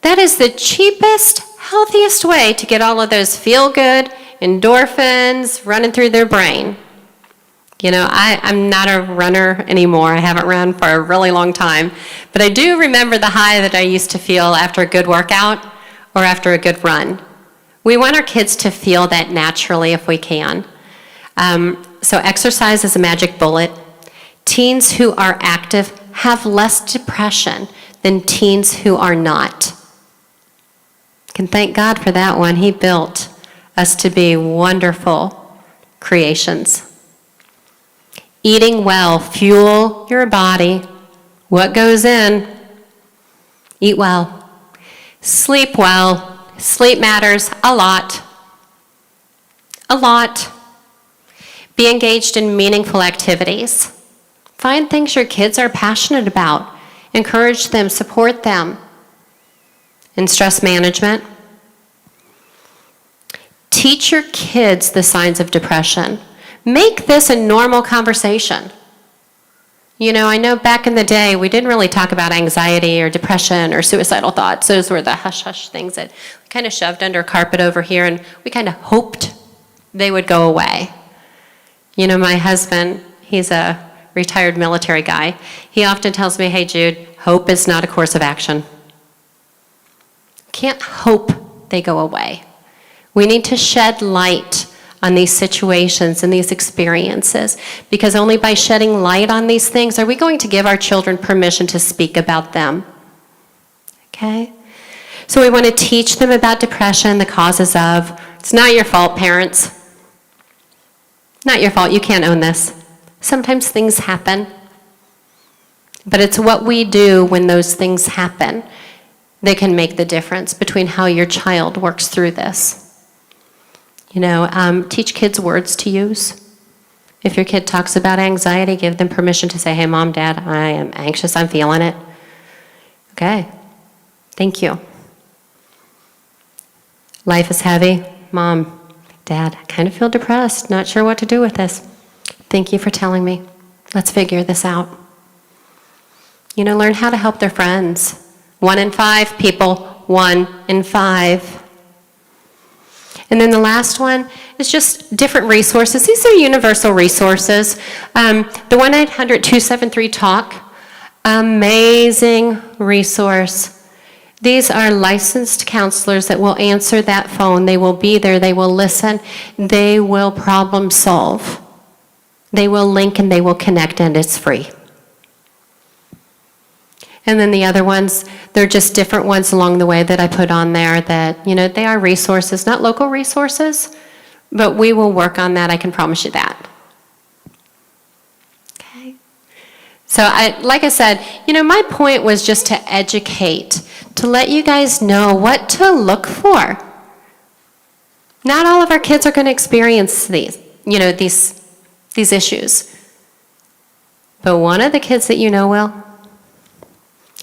That is the cheapest, healthiest way to get all of those feel-good endorphins running through their brain. I'm not a runner anymore. I haven't run for a really long time. But I do remember the high that I used to feel after a good workout or after a good run. We want our kids to feel that naturally if we can. So exercise is a magic bullet. Teens who are active have less depression than teens who are not. Can thank God for that one. He built us to be wonderful creations. Eating well, fuel your body. What goes in? Eat well. Sleep well. Sleep matters a lot. A lot. Be engaged in meaningful activities. Find things your kids are passionate about. Encourage them, support them. In stress management, teach your kids the signs of depression. Make this a normal conversation. I know back in the day, we didn't really talk about anxiety or depression or suicidal thoughts. Those were the hush-hush things that we kind of shoved under a carpet over here, and we kind of hoped they would go away. My husband, he's a retired military guy. He often tells me, hey, Jude, hope is not a course of action. Can't hope they go away. We need to shed light on these situations and these experiences, because only by shedding light on these things are we going to give our children permission to speak about them. Okay? So we want to teach them about depression, the causes of. It's not your fault, parents. Not your fault. You can't own this. Sometimes things happen. But it's what we do when those things happen that can make the difference between how your child works through this. Teach kids words to use. If your kid talks about anxiety, give them permission to say, hey, Mom, Dad, I am anxious, I'm feeling it. Okay, thank you. Life is heavy. Mom, Dad, I kind of feel depressed, not sure what to do with this. Thank you for telling me. Let's figure this out. Learn how to help their friends. 1 in 5 people, 1 in 5. And then the last one is just different resources. These are universal resources. The 1-800-273-TALK, amazing resource. These are licensed counselors that will answer that phone. They will be there. They will listen. They will problem solve. They will link and they will connect, and it's free. And then the other ones, they're just different ones along the way that I put on there that, they are resources, not local resources, but we will work on that. I can promise you that. Okay. So like I said, my point was just to educate, to let you guys know what to look for. Not all of our kids are going to experience these issues. But one of the kids that you know will.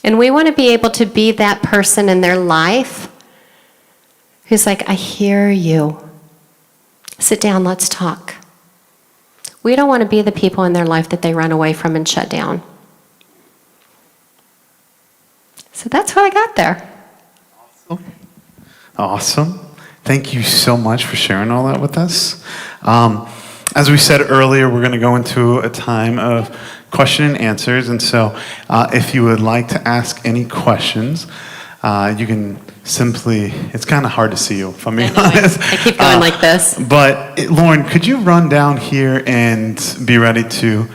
And we want to be able to be that person in their life who's like, I hear you. Sit down, let's talk. We don't want to be the people in their life that they run away from and shut down. So that's what I got there. Awesome. Thank you so much for sharing all that with us. As we said earlier, we're going to go into a time of question and answers. And so if you would like to ask any questions, you can simply, it's kind of hard to see you, if I'm being honest. I keep going like this. But Lauren, could you run down here and be ready to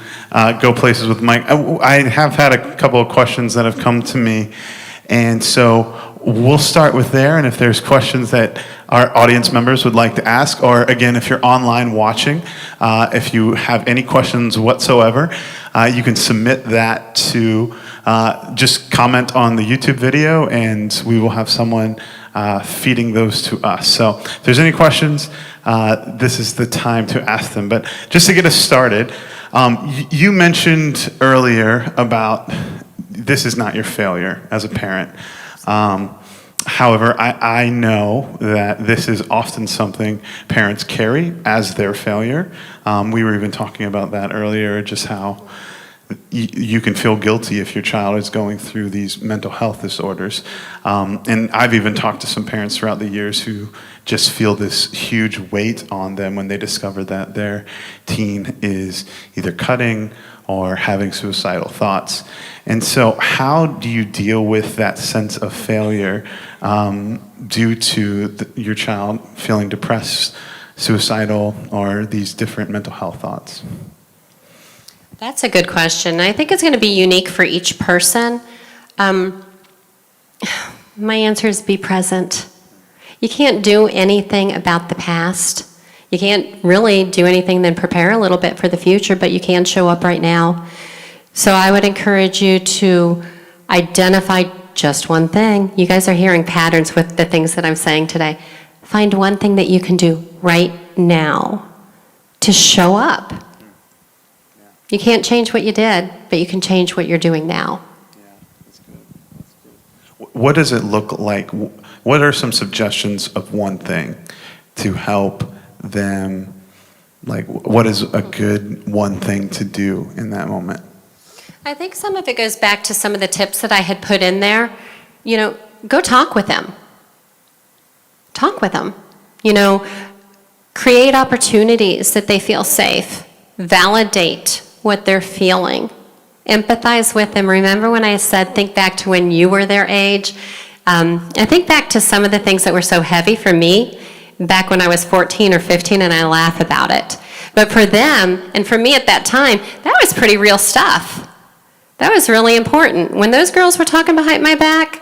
go places with Mike? I have had a couple of questions that have come to me. And so we'll start with there, and if there's questions that our audience members would like to ask, or again, if you're online watching, if you have any questions whatsoever, you can submit that to just comment on the YouTube video, and we will have someone feeding those to us. So if there's any questions, this is the time to ask them. But just to get us started, you mentioned earlier about this is not your failure as a parent. However, I know that this is often something parents carry as their failure. We were even talking about that earlier, just how you can feel guilty if your child is going through these mental health disorders. And I've even talked to some parents throughout the years who just feel this huge weight on them when they discover that their teen is either cutting or having suicidal thoughts. And so how do you deal with that sense of failure due to your child feeling depressed, suicidal, or these different mental health thoughts? That's a good question. I think it's going to be unique for each person. My answer is be present. You can't do anything about the past. You can't really do anything than prepare a little bit for the future, but you can show up right now. So I would encourage you to identify just one thing. You guys are hearing patterns with the things that I'm saying today. Find one thing that you can do right now to show up. You can't change what you did, but you can change what you're doing now. Yeah, that's good. That's good. What does it look like? What are some suggestions of one thing to help them? Like, what is a good one thing to do in that moment? I think some of it goes back to some of the tips that I had put in there. Go talk with them. Talk with them. Create opportunities that they feel safe. Validate what they're feeling. Empathize with them. Remember when I said think back to when you were their age? I think back to some of the things that were so heavy for me back when I was 14 or 15, and I laugh about it. But for them, and for me at that time, that was pretty real stuff. That was really important. When those girls were talking behind my back,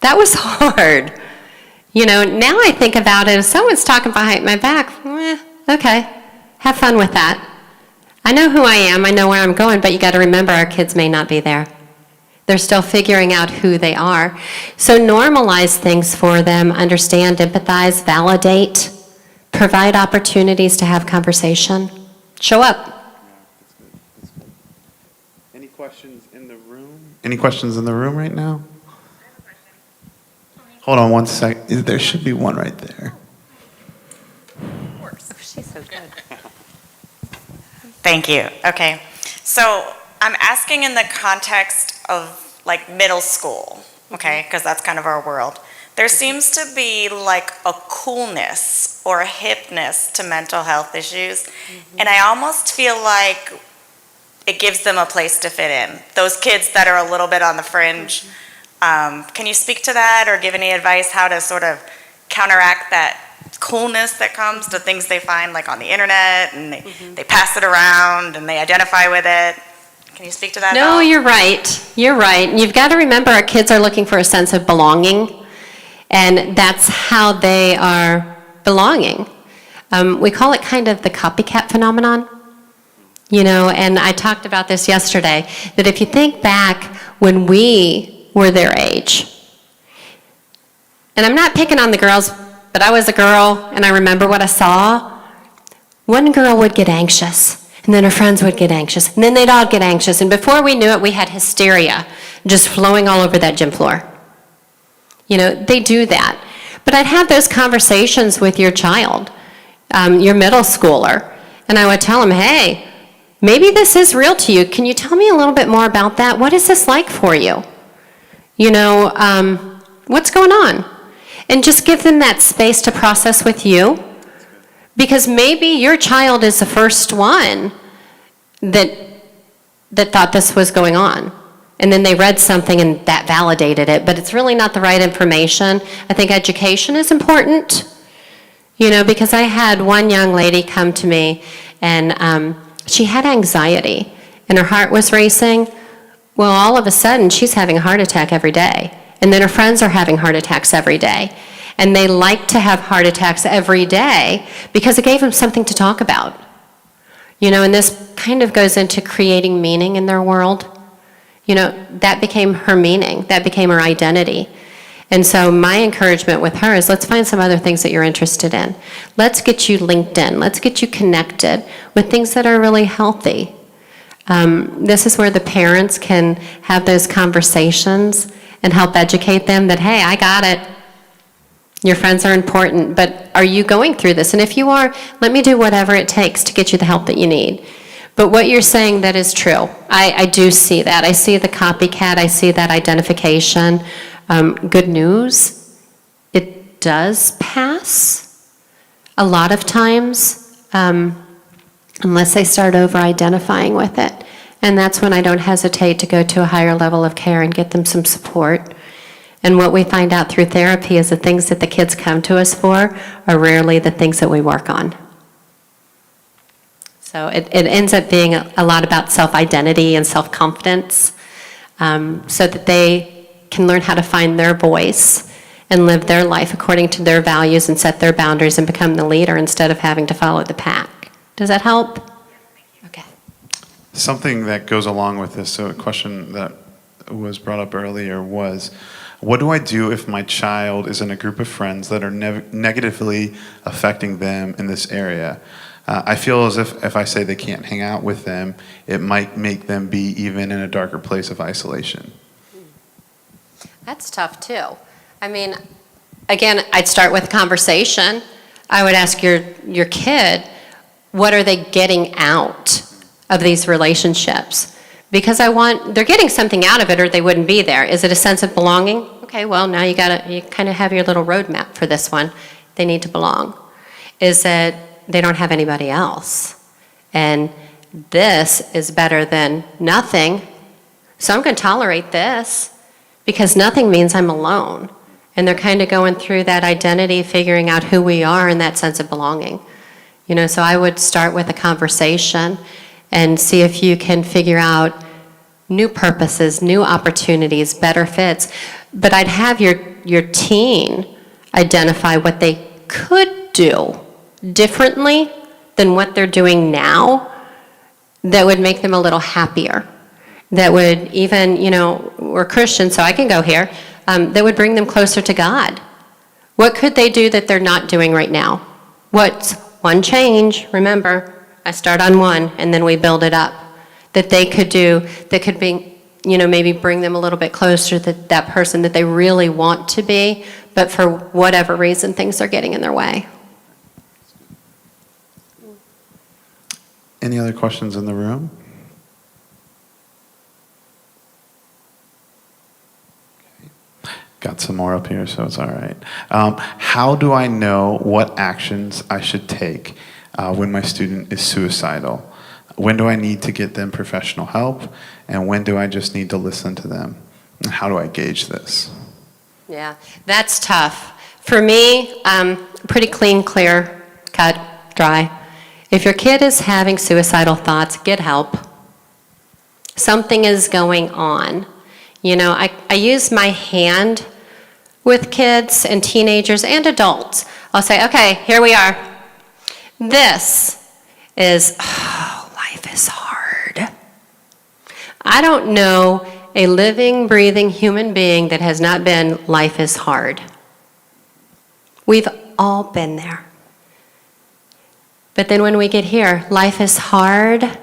that was hard. Now I think about it, if someone's talking behind my back, okay, have fun with that. I know who I am, I know where I'm going, but you got to remember our kids may not be there. They're still figuring out who they are. So normalize things for them, understand, empathize, validate, provide opportunities to have conversation. Show up. That's good. Any questions in the room? Any questions in the room right now? Hold on one sec. There should be one right there. Oh, she's so good. Thank you. Okay. So I'm asking in the context of like middle school, okay, because that's kind of our world. There seems to be like a coolness or a hipness to mental health issues, and I almost feel like it gives them a place to fit in. Those kids that are a little bit on the fringe, Can you speak to that or give any advice how to sort of counteract that coolness that comes to things they find like on the internet and they pass it around and they identify with it? Can you speak to that? No, you're right. You're right. And you've got to remember our kids are looking for a sense of belonging, and that's how they are belonging. We call it kind of the copycat phenomenon. You know, and I talked about this yesterday, that if you think back when we were their age, and I'm not picking on the girls, but I was a girl and I remember what I saw. One girl would get anxious, and then her friends would get anxious, and then they'd all get anxious, and before we knew it, we had hysteria just flowing all over that gym floor. You know, they do that. But I'd have those conversations with your child, your middle schooler, and I would tell them, hey, maybe this is real to you. Can you tell me a little bit more about that? What is this like for you? You know, what's going on? And just give them that space to process with you. Because maybe your child is the first one that thought this was going on. And then they read something and that validated it, but it's really not the right information. I think education is important, you know, because I had one young lady come to me and she had anxiety and her heart was racing. Well, all of a sudden she's having a heart attack every day. And then her friends are having heart attacks every day. And they like to have heart attacks every day because it gave them something to talk about. You know, and this kind of goes into creating meaning in their world. You know, that became her meaning. That became her identity. And so my encouragement with her is let's find some other things that you're interested in. Let's get you linked in. Let's get you connected with things that are really healthy. This is where the parents can have those conversations and help educate them that, hey, I got it. Your friends are important, but are you going through this? And if you are, let me do whatever it takes to get you the help that you need. But what you're saying, that is true. I do see that. I see the copycat. I see that identification. Good news, it does pass a lot of times, unless they start over-identifying with it. And that's when I don't hesitate to go to a higher level of care and get them some support. And what we find out through therapy is the things that the kids come to us for are rarely the things that we work on. So it ends up being a lot about self-identity and self-confidence, so that they can learn how to find their voice and live their life according to their values and set their boundaries and become the leader instead of having to follow the pack. Does that help? Okay. Something that goes along with this, so a question that was brought up earlier was, what do I do if my child is in a group of friends that are negatively affecting them in this area? I feel as if I say they can't hang out with them, it might make them be even in a darker place of isolation. That's tough too. I mean, again, I'd start with a conversation. I would ask your kid, what are they getting out of these relationships? Because they're getting something out of it or they wouldn't be there. Is it a sense of belonging? Okay, well, now you kind of have your little roadmap for this one. They need to belong. Is it they don't have anybody else? And this is better than nothing. So I'm going to tolerate this because nothing means I'm alone. And they're kind of going through that identity, figuring out who we are and that sense of belonging. You know, so I would start with a conversation and see if you can figure out new purposes, new opportunities, better fits. But I'd have your teen identify what they could do differently than what they're doing now that would make them a little happier. That would even, you know, we're Christians, so I can go here, that would bring them closer to God. What could they do that they're not doing right now? What's one change? Remember, I start on one and then we build it up. That they could do, that could be, you know, maybe bring them a little bit closer to that person that they really want to be, but for whatever reason, things are getting in their way. Any other questions in the room? Okay. Got some more up here, so it's all right. How do I know what actions I should take when my student is suicidal? When do I need to get them professional help? And when do I just need to listen to them? How do I gauge this? Yeah, that's tough. For me, pretty clean, clear, cut, dry. If your kid is having suicidal thoughts, get help. Something is going on. You know, I use my hand with kids and teenagers and adults. I'll say, okay, here we are. This is, life is hard. I don't know a living, breathing human being that has not been, life is hard. We've all been there. But then when we get here, life is hard.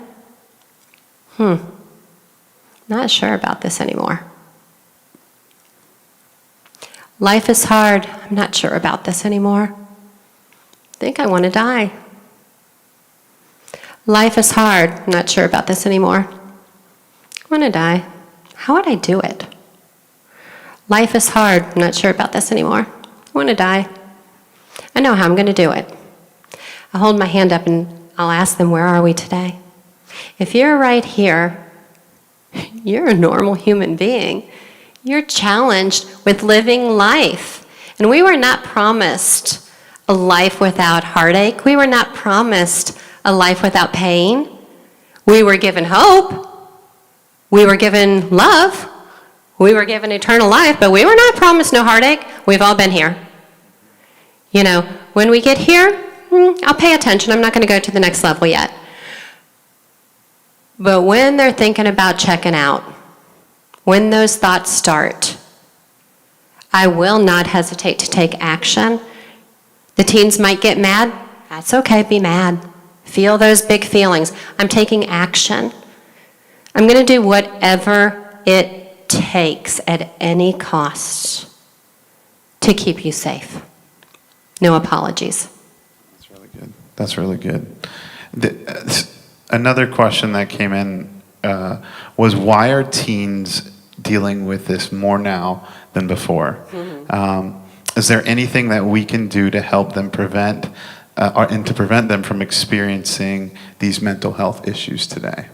Not sure about this anymore. Life is hard. I'm not sure about this anymore. I think I want to die. Life is hard. I'm not sure about this anymore. I want to die. How would I do it? Life is hard. I'm not sure about this anymore. I want to die. I know how I'm going to do it. I'll hold my hand up and I'll ask them, where are we today? If you're right here, you're a normal human being. You're challenged with living life. And we were not promised a life without heartache. We were not promised a life without pain. We were given hope. We were given love. We were given eternal life, but we were not promised no heartache. We've all been here. You know, when we get here, I'll pay attention. I'm not going to go to the next level yet. But when they're thinking about checking out, when those thoughts start, I will not hesitate to take action. The teens might get mad. That's okay, be mad. Feel those big feelings. I'm taking action. I'm going to do whatever it takes at any cost to keep you safe. No apologies. That's really good. That's really good. Another question that came in was, why are teens dealing with this more now than before? Is there anything that we can do to help them prevent and to prevent them from experiencing these mental health issues today?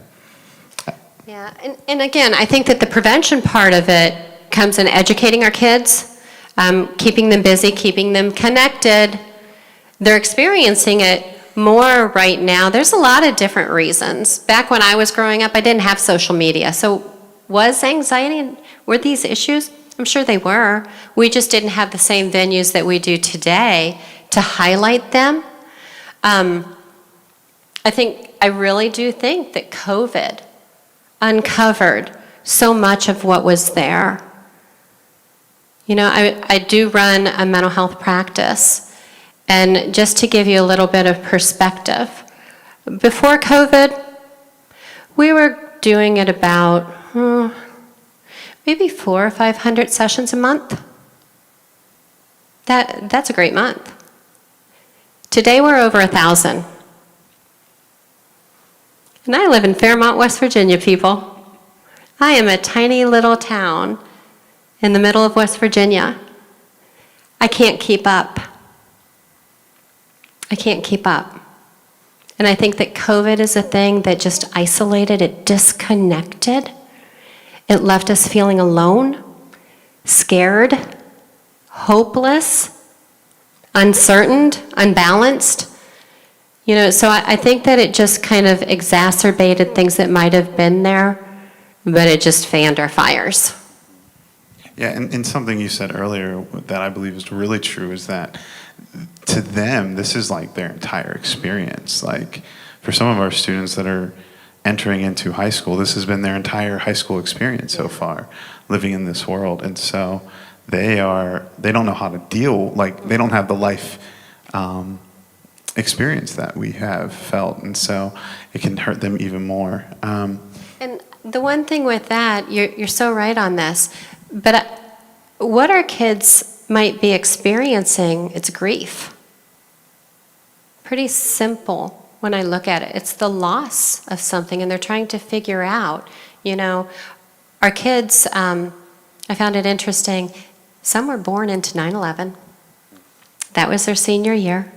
Yeah, and again, I think that the prevention part of it comes in educating our kids, keeping them busy, keeping them connected. They're experiencing it more right now. There's a lot of different reasons. Back when I was growing up, I didn't have social media. So was anxiety and were these issues? I'm sure they were. We just didn't have the same venues that we do today to highlight them. I really do think that COVID uncovered so much of what was there. You know, I do run a mental health practice, and just to give you a little bit of perspective, before COVID, we were doing it about maybe 400 or 500 sessions a month. That's a great month. Today we're over 1,000. And I live in Fairmont, West Virginia, people. I am a tiny little town in the middle of West Virginia. I can't keep up. I can't keep up. And I think that COVID is a thing that just isolated, it disconnected. It left us feeling alone, scared, hopeless, uncertain, unbalanced. You know, so I think that it just kind of exacerbated things that might have been there, but it just fanned our fires. Yeah, and something you said earlier that I believe is really true is that to them, this is like their entire experience. Like for some of our students that are entering into high school, this has been their entire high school experience so far, living in this world. And so they don't know how to deal, like they don't have the life experience that we have felt. And so it can hurt them even more. And the one thing with that, you're so right on this, but what our kids might be experiencing, it's grief. Pretty simple when I look at it. It's the loss of something, and they're trying to figure out, you know, our kids, I found it interesting, some were born into 9/11. That was their senior year.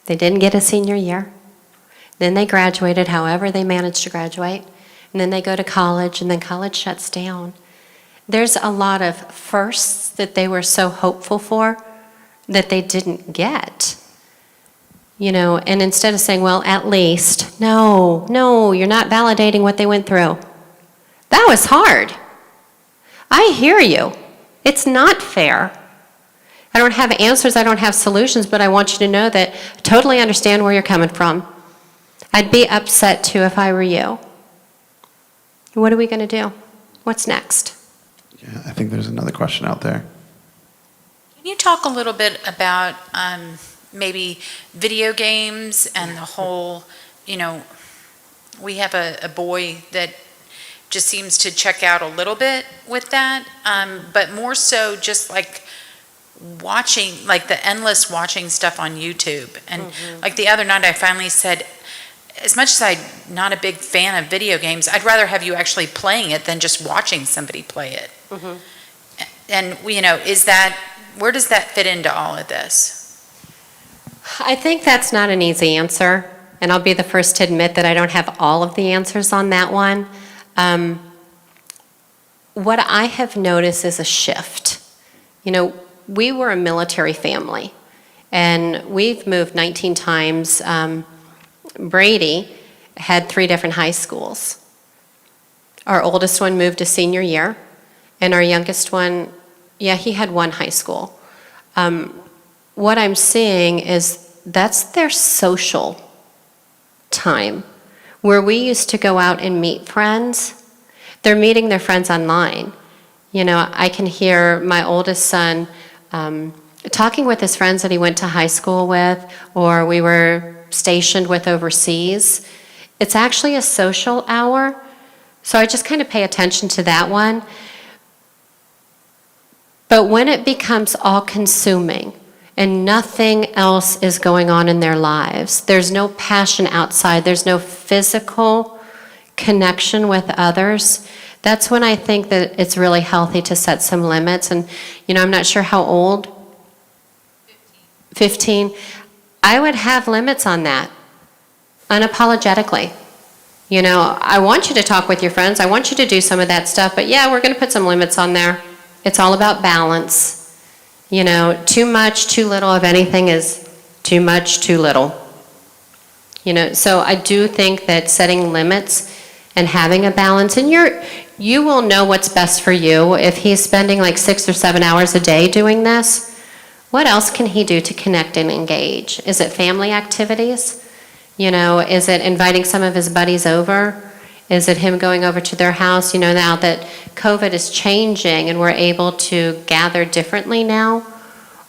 They didn't get a senior year. Then they graduated, however they managed to graduate. And then they go to college, and then college shuts down. There's a lot of firsts that they were so hopeful for that they didn't get. And instead of saying, well, at least, no, you're not validating what they went through. That was hard. I hear you. It's not fair. I don't have answers, I don't have solutions, but I want you to know that I totally understand where you're coming from. I'd be upset too if I were you. What are we going to do? What's next? Yeah, I think there's another question out there. Can you talk a little bit about maybe video games and the whole, we have a boy that just seems to check out a little bit with that, but more so just like watching, like the endless watching stuff on YouTube. And like the other night I finally said, as much as I'm not a big fan of video games, I'd rather have you actually playing it than just watching somebody play it. And, where does that fit into all of this? I think that's not an easy answer, and I'll be the first to admit that I don't have all of the answers on that one. What I have noticed is a shift. We were a military family, and we've moved 19 times. Brady had 3 different high schools. Our oldest one moved to senior year, and our youngest one, he had 1 high school. What I'm seeing is that's their social time. Where we used to go out and meet friends, they're meeting their friends online. I can hear my oldest son talking with his friends that he went to high school with, or we were stationed with overseas. It's actually a social hour, so I just kind of pay attention to that one. But when it becomes all-consuming and nothing else is going on in their lives, there's no passion outside, there's no physical connection with others, that's when I think that it's really healthy to set some limits. And, I'm not sure how old? 15. I would have limits on that, unapologetically. I want you to talk with your friends, I want you to do some of that stuff, but we're going to put some limits on there. It's all about balance. Too much, too little of anything is too much, too little. So I do think that setting limits and having a balance, and you will know what's best for you. If he's spending like 6 or 7 hours a day doing this, what else can he do to connect and engage? Is it family activities? Is it inviting some of his buddies over? Is it him going over to their house? Now that COVID is changing and we're able to gather differently now,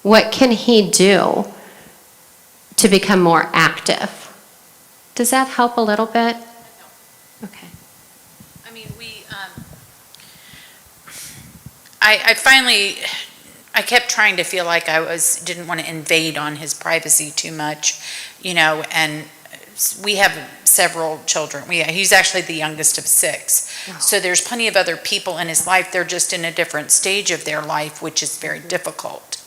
what can he do to become more active? Does that help a little bit? Okay. I kept trying to feel like didn't want to invade on his privacy too much, and we have several children. He's actually the youngest of 6. Oh. So there's plenty of other people in his life. They're just in a different stage of their life, which is very difficult.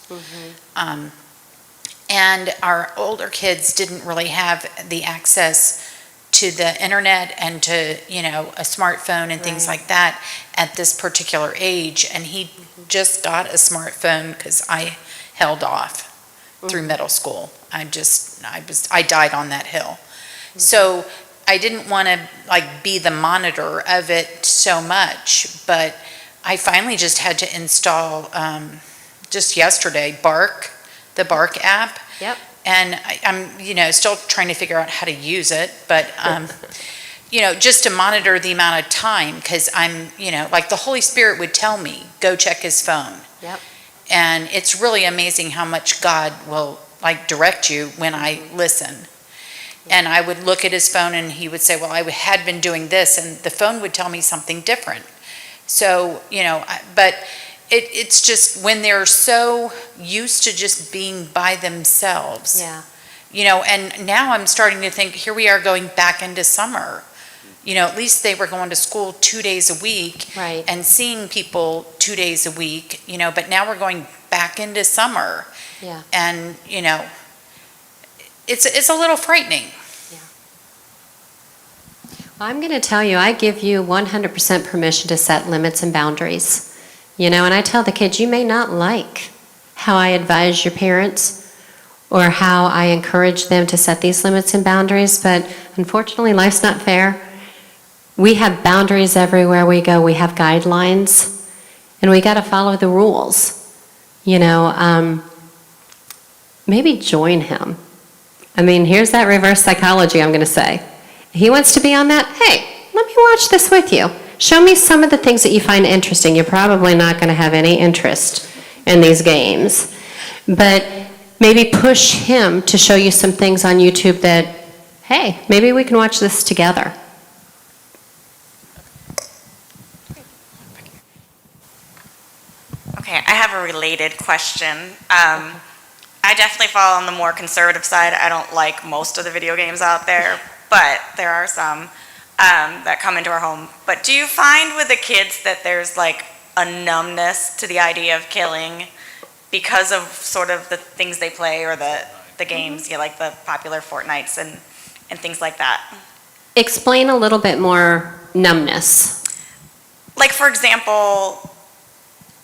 And our older kids didn't really have the access to the internet and to, a smartphone and things like that at this particular age. And he just got a smartphone because I held off through middle school. I died on that hill. So I didn't want to be the monitor of it so much, but I finally just had to install, just yesterday, the Bark app. Yep. And I'm, still trying to figure out how to use it, but, just to monitor the amount of time, because I'm, the Holy Spirit would tell me, go check his phone. Yep. And it's really amazing how much God will, direct you when I listen. And I would look at his phone and he would say, well, I had been doing this, and the phone would tell me something different. So, but it's just when they're so used to just being by themselves. Yeah. And now I'm starting to think, here we are going back into summer. At least they were going to school 2 days a week. Right. And seeing people 2 days a week, but now we're going back into summer. Yeah. And, it's a little frightening. Yeah. Well, I'm going to tell you, I give you 100% permission to set limits and boundaries. And I tell the kids, you may not like how I advise your parents or how I encourage them to set these limits and boundaries, but unfortunately, life's not fair. We have boundaries everywhere we go. We have guidelines, and we got to follow the rules. Maybe join him. Here's that reverse psychology I'm going to say. He wants to be on that. Hey, let me watch this with you. Show me some of the things that you find interesting. You're probably not going to have any interest in these games. But maybe push him to show you some things on YouTube that, hey, maybe we can watch this together. Okay, I have a related question. I definitely fall on the more conservative side. I don't like most of the video games out there, but there are some that come into our home. But do you find with the kids that there's like a numbness to the idea of killing because of sort of the things they play or the games, like the popular Fortnites and things like that? Explain a little bit more numbness. Like, for example,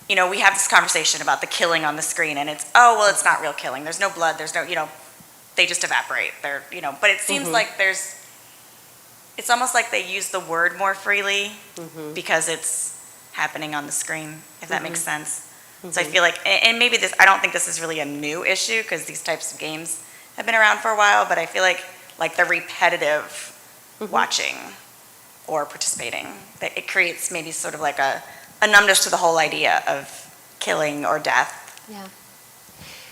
we have this conversation about the killing on the screen, and it's, oh, well, it's not real killing. There's no blood. There's no, they just evaporate. They're, but it seems like it's almost like they use the word more freely because it's happening on the screen, if that makes sense. So I feel like, and maybe I don't think this is really a new issue because these types of games have been around for a while, but I feel like the repetitive watching or participating, that it creates maybe sort of like a numbness to the whole idea of killing or death. Yeah.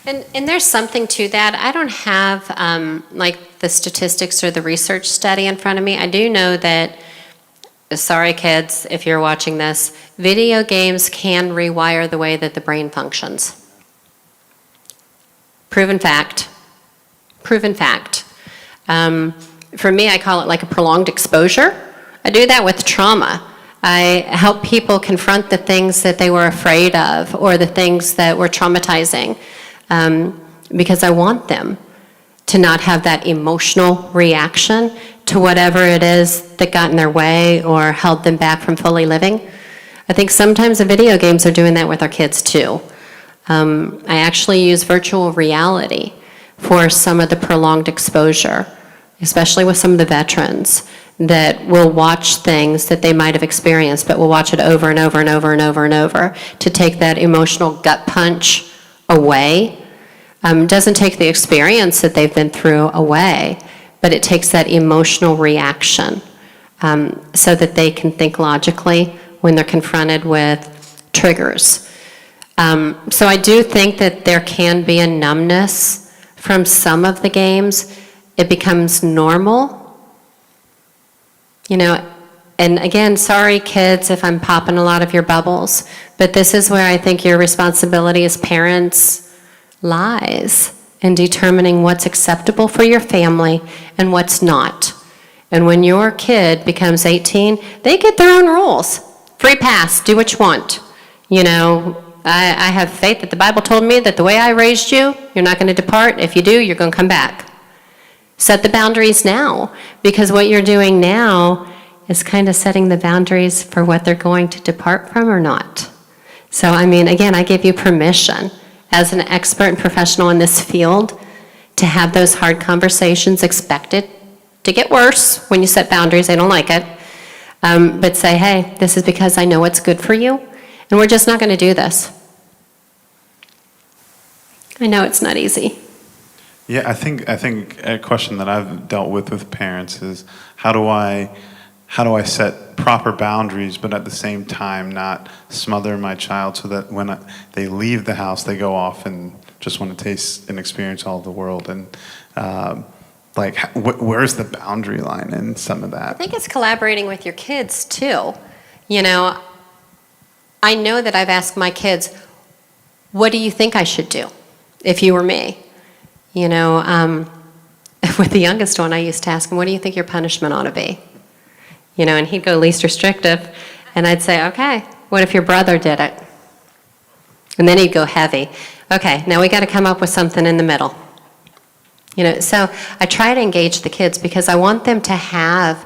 And there's something to that. I don't have like the statistics or the research study in front of me. I do know that, sorry kids, if you're watching this, video games can rewire the way that the brain functions. Proven fact. Proven fact. For me, I call it like a prolonged exposure. I do that with trauma. I help people confront the things that they were afraid of or the things that were traumatizing because I want them to not have that emotional reaction to whatever it is that got in their way or held them back from fully living. I think sometimes the video games are doing that with our kids too. I actually use virtual reality for some of the prolonged exposure, especially with some of the veterans that will watch things that they might have experienced, but will watch it over and over and over and over and over to take that emotional gut punch away. Doesn't take the experience that they've been through away, but it takes that emotional reaction so that they can think logically when they're confronted with triggers. So I do think that there can be a numbness from some of the games. It becomes normal. And again, sorry kids if I'm popping a lot of your bubbles, but this is where I think your responsibility as parents lies in determining what's acceptable for your family and what's not. And when your kid becomes 18, they get their own rules. Free pass, do what you want. I have faith that the Bible told me that the way I raised you, you're not going to depart. If you do, you're going to come back. Set the boundaries now, because what you're doing now is kind of setting the boundaries for what they're going to depart from or not. So, again, I give you permission as an expert and professional in this field to have those hard conversations. Expected to get worse when you set boundaries. They don't like it. But say, hey, this is because I know what's good for you, and we're just not going to do this. I know it's not easy. Yeah, I think a question that I've dealt with parents is how do I set proper boundaries, but at the same time not smother my child so that when they leave the house, they go off and just want to taste and experience all of the world. And where's the boundary line in some of that? I think it's collaborating with your kids too. I know that I've asked my kids, what do you think I should do if you were me? With the youngest one, I used to ask him, what do you think your punishment ought to be? And he'd go least restrictive. And I'd say, okay, what if your brother did it? And then he'd go heavy. Okay, now we got to come up with something in the middle. So I try to engage the kids because I want them to have,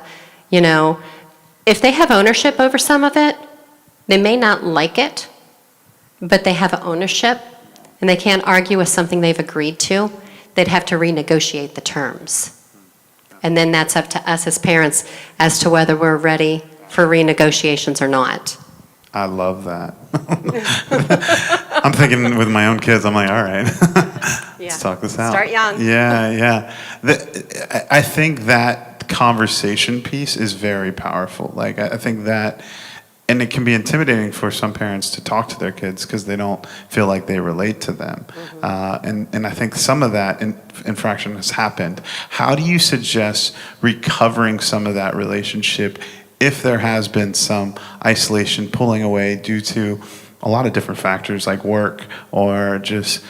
if they have ownership over some of it, they may not like it, but they have ownership, and they can't argue with something they've agreed to, they'd have to renegotiate the terms. And then that's up to us as parents as to whether we're ready for renegotiations or not. I love that. I'm thinking with my own kids, I'm like, all right, let's talk this out. Start young. Yeah. I think that conversation piece is very powerful. Like, I think that, and it can be intimidating for some parents to talk to their kids because they don't feel like they relate to them. And I think some of that infraction has happened. How do you suggest recovering some of that relationship if there has been some isolation, pulling away due to a lot of different factors like work or just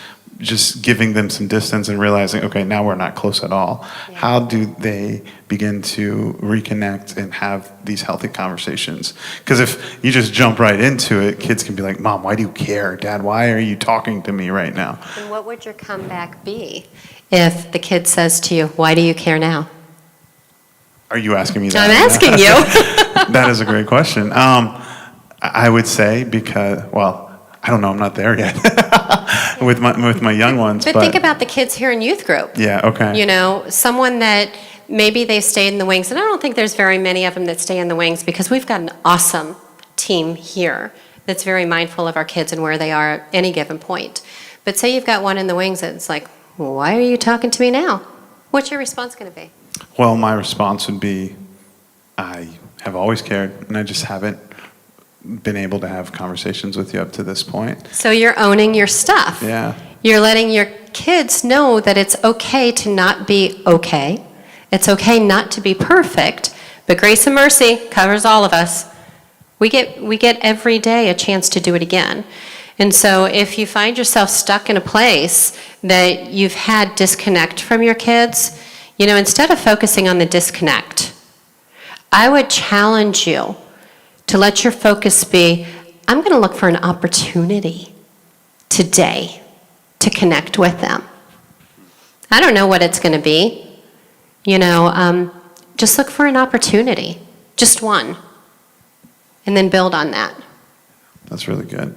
giving them some distance and realizing, okay, now we're not close at all? Yeah. How do they begin to reconnect and have these healthy conversations? Because if you just jump right into it, kids can be like, Mom, why do you care? Dad, why are you talking to me right now? And what would your comeback be if the kid says to you, why do you care now? Are you asking me that? I'm asking you. That is a great question. I would say because, well, I don't know, I'm not there yet with my young ones. But think about the kids here in youth group. Yeah, okay. You know, someone that maybe they stayed in the wings, and I don't think there's very many of them that stay in the wings because we've got an awesome team here that's very mindful of our kids and where they are at any given point. But say you've got one in the wings that's like, well, why are you talking to me now? What's your response going to be? Well, my response would be, I have always cared, and I just haven't been able to have conversations with you up to this point. So you're owning your stuff. Yeah. You're letting your kids know that it's okay to not be okay. It's okay not to be perfect, but grace and mercy covers all of us. We get every day a chance to do it again. And so if you find yourself stuck in a place that you've had disconnect from your kids, you know, instead of focusing on the disconnect, I would challenge you to let your focus be, I'm going to look for an opportunity today to connect with them. I don't know what it's going to be. You know, just look for an opportunity, just one, and then build on that. That's really good.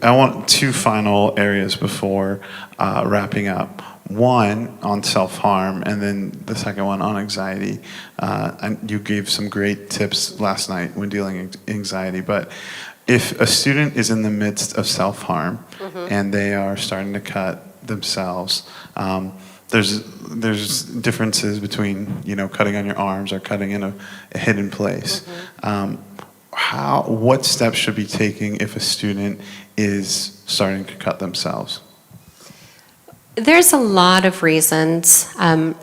I want two final areas before wrapping up. One on self-harm, and then the second one on anxiety. And you gave some great tips last night when dealing with anxiety, but if a student is in the midst of self-harm and they are starting to cut themselves, there's differences between, you know, cutting on your arms or cutting in a hidden place. What steps should be taken if a student is starting to cut themselves? There's a lot of reasons, a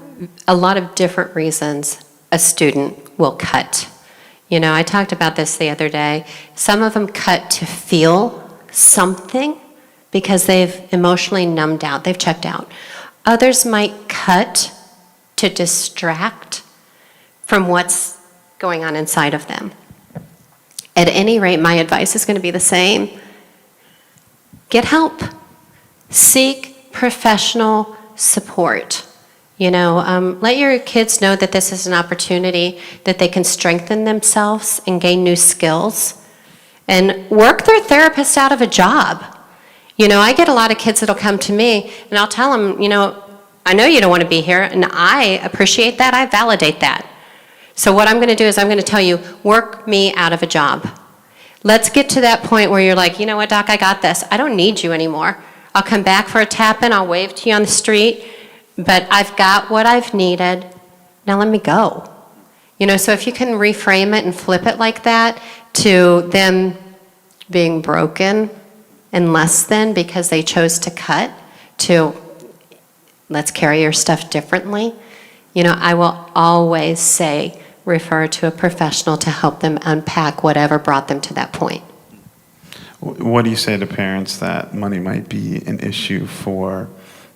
lot of different reasons a student will cut. You know, I talked about this the other day. Some of them cut to feel something because they've emotionally numbed out, they've checked out. Others might cut to distract from what's going on inside of them. At any rate, my advice is going to be the same. Get help. Seek professional support. You know, let your kids know that this is an opportunity that they can strengthen themselves and gain new skills and work their therapist out of a job. You know, I get a lot of kids that'll come to me and I'll tell them, you know you don't want to be here, and I appreciate that, I validate that. So what I'm going to do is I'm going to tell you, work me out of a job. Let's get to that point where you're like, you know what, Doc, I got this. I don't need you anymore. I'll come back for a tap-in, I'll wave to you on the street, but I've got what I've needed. Now let me go. You know, so if you can reframe it and flip it like that to them being broken and less than because they chose to cut, to let's carry your stuff differently. You know, I will always say refer to a professional to help them unpack whatever brought them to that point. What do you say to parents that money might be an issue for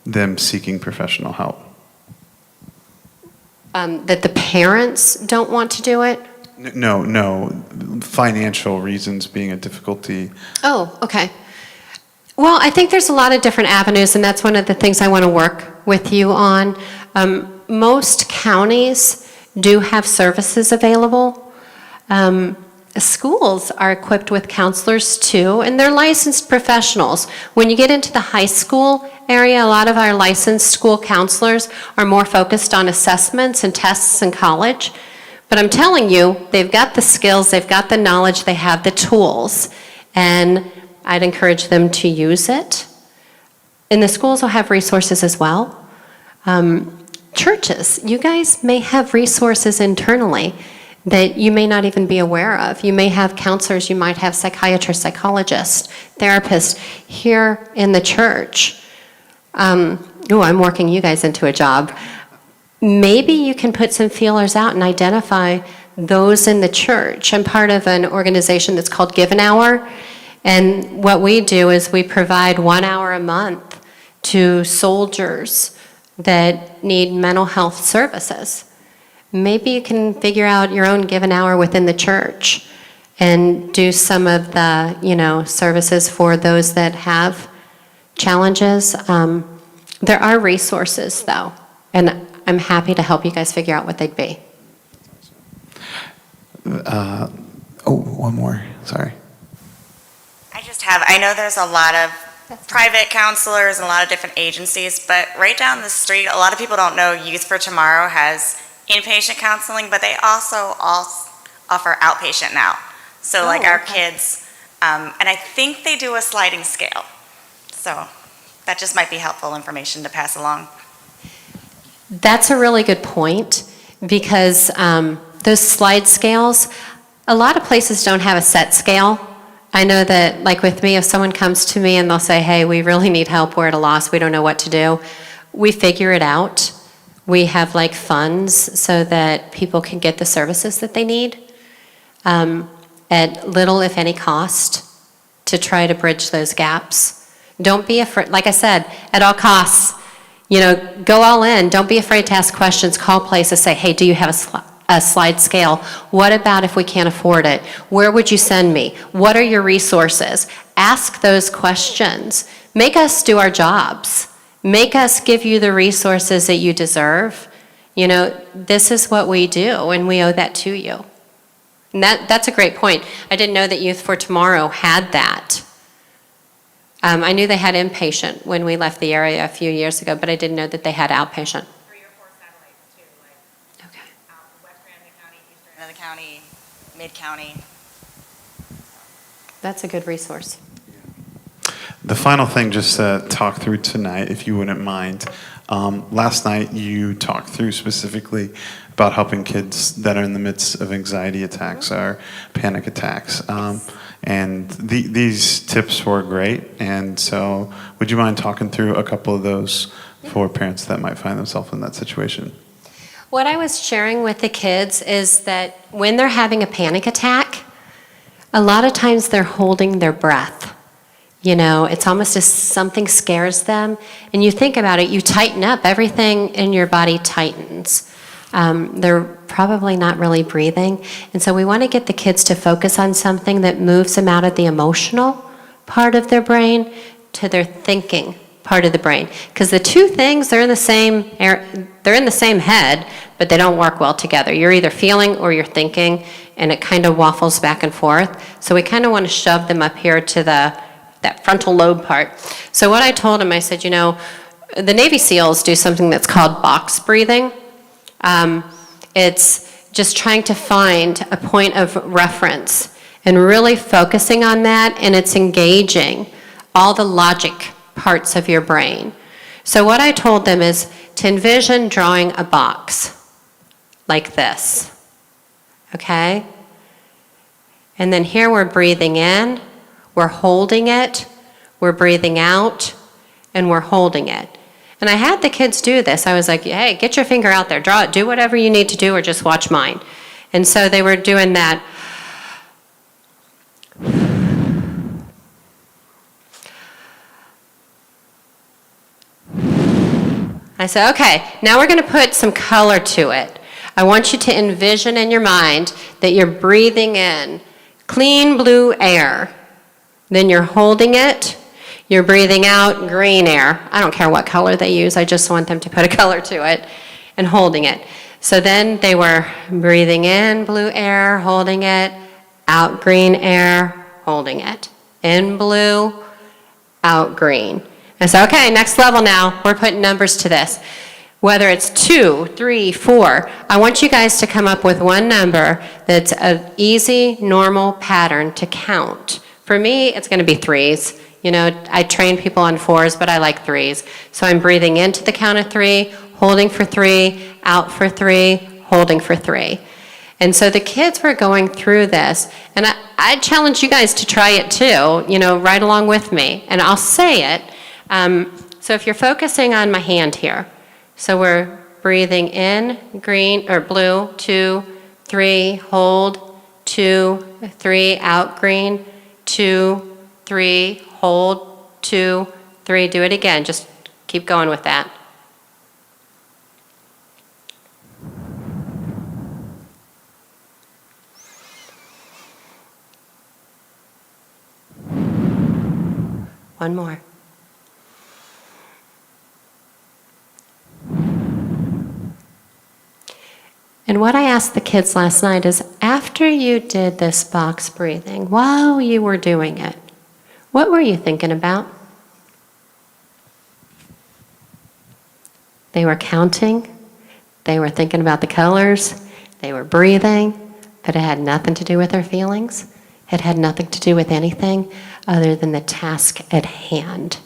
them seeking professional help? That the parents don't want to do it? No. Financial reasons being a difficulty. Oh, okay. Well, I think there's a lot of different avenues, and that's one of the things I want to work with you on. Most counties do have services available. schools are equipped with counselors too, and they're licensed professionals. When you get into the high school area, a lot of our licensed school counselors are more focused on assessments and tests in college. But I'm telling you, they've got the skills, they've got the knowledge, they have the tools, and I'd encourage them to use it. And the schools will have resources as well. Churches, you guys may have resources internally that you may not even be aware of. You may have counselors, you might have psychiatrists, psychologists, therapists here in the church. I'm working you guys into a job. Maybe you can put some feelers out and identify those in the church. I'm part of an organization that's called Give an Hour, and what we do is we provide 1 hour a month to soldiers that need mental health services. Maybe you can figure out your own Give an Hour within the church and do some of the, services for those that have challenges. There are resources, though, and I'm happy to help you guys figure out what they'd be. One more. Sorry. I know there's a lot of private counselors and a lot of different agencies, but right down the street, a lot of people don't know Youth for Tomorrow has inpatient counseling, but they also offer outpatient now. So our kids, and I think they do a sliding scale. So that just might be helpful information to pass along. That's a really good point, because those slide scales, a lot of places don't have a set scale. I know that, like with me, if someone comes to me and they'll say, hey, we really need help, we're at a loss, we don't know what to do, we figure it out. We have funds so that people can get the services that they need at little, if any, cost to try to bridge those gaps. Don't be afraid, like I said, at all costs, go all in. Don't be afraid to ask questions. Call places, say, hey, do you have a slide scale? What about if we can't afford it? Where would you send me? What are your resources? Ask those questions. Make us do our jobs. Make us give you the resources that you deserve. This is what we do, and we owe that to you. And that's a great point. I didn't know that Youth for Tomorrow had that. I knew they had inpatient when we left the area a few years ago, but I didn't know that they had outpatient. 3 or 4 satellites too, Okay. West Ramsey County, Eastern of the County, Mid-County. That's a good resource. The final thing just to talk through tonight, if you wouldn't mind. Last night you talked through specifically about helping kids that are in the midst of anxiety attacks or panic attacks. And these tips were great. And so would you mind talking through a couple of those for parents that might find themselves in that situation? What I was sharing with the kids is that when they're having a panic attack, a lot of times they're holding their breath. It's almost as something scares them. And you think about it, you tighten up, everything in your body tightens. They're probably not really breathing. And so we want to get the kids to focus on something that moves them out of the emotional part of their brain to their thinking part of the brain. Because the two things, they're in the same head, but they don't work well together. You're either feeling or you're thinking, and it kind of waffles back and forth. So we kind of want to shove them up here to that frontal lobe part. So what I told him, I said, the Navy SEALs do something that's called box breathing. It's just trying to find a point of reference and really focusing on that, and it's engaging all the logic parts of your brain. So what I told them is to envision drawing a box like this, okay? And then here we're breathing in, we're holding it, we're breathing out, and we're holding it. And I had the kids do this. I was like, hey, get your finger out there, draw it, do whatever you need to do, or just watch mine. And so they were doing that. I said, okay, now we're going to put some color to it. I want you to envision in your mind that you're breathing in clean blue air. Then you're holding it. You're breathing out green air. I don't care what color they use. I just want them to put a color to it and holding it. So then they were breathing in blue air, holding it, out green air, holding it. In blue, out green. And so, okay, next level now. We're putting numbers to this. Whether it's 2, 3, 4, I want you guys to come up with one number that's an easy, normal pattern to count. For me, it's going to be 3s. You know, I train people on 4s, but I like 3s. So I'm breathing into the count of 3, holding for 3, out for 3, holding for 3. And so the kids were going through this, and I challenge you guys to try it too, you know, right along with me. And I'll say it. So if you're focusing on my hand here, so we're breathing in, green or blue, 2, 3, hold, 2, 3, out green, 2, 3, hold, 2, 3. Do it again. Just keep going with that. One more. And what I asked the kids last night is, after you did this box breathing, while you were doing it, what were you thinking about? They were counting, they were thinking about the colors, they were breathing, but it had nothing to do with their feelings. It had nothing to do with anything other than the task at hand.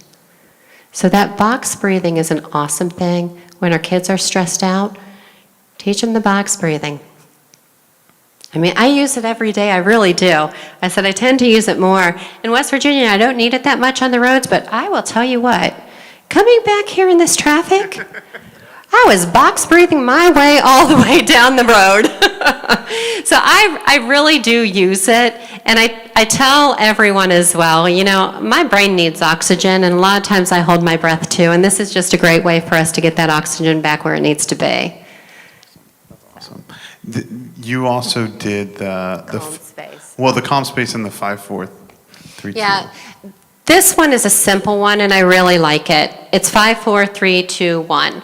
So that box breathing is an awesome thing. When our kids are stressed out, teach them the box breathing. I mean, I use it every day, I really do. I said I tend to use it more. In West Virginia, I don't need it that much on the roads, but I will tell you what, coming back here in this traffic, I was box breathing my way all the way down the road. So I really do use it, and I tell everyone as well, you know, my brain needs oxygen, and a lot of times I hold my breath too, and this is just a great way for us to get that oxygen back where it needs to be. Awesome. You also did the Calm space. Well, the calm space and the 5, 4, 3, 2. Yeah, this one is a simple one, and I really like it. It's 5, 4, 3, 2, 1.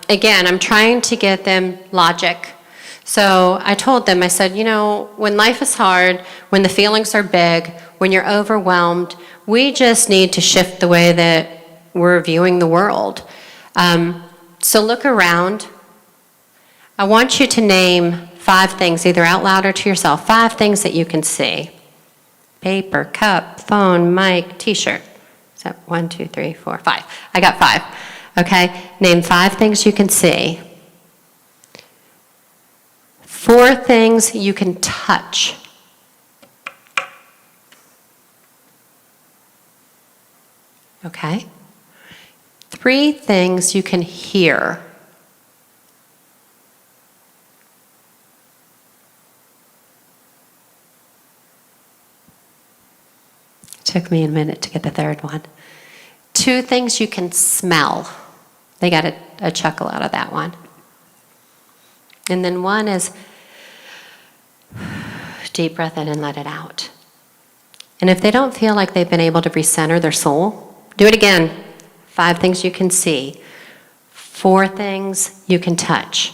Again, I'm trying to get them logic. So I told them, I said, you know, when life is hard, when the feelings are big, when you're overwhelmed, we just need to shift the way that we're viewing the world. So look around. I want you to name 5 things, either out loud or to yourself, 5 things that you can see. Paper, cup, phone, mic, t-shirt. Is that 1, 2, 3, 4, 5? I got 5. Okay, name 5 things you can see. 4 things you can touch. Okay. 3 things you can hear. Took me a minute to get the 3rd one. 2 things you can smell. They got a chuckle out of that one. And then 1 is deep breath in and let it out. And if they don't feel like they've been able to recenter their soul, do it again. 5 things you can see. 4 things you can touch.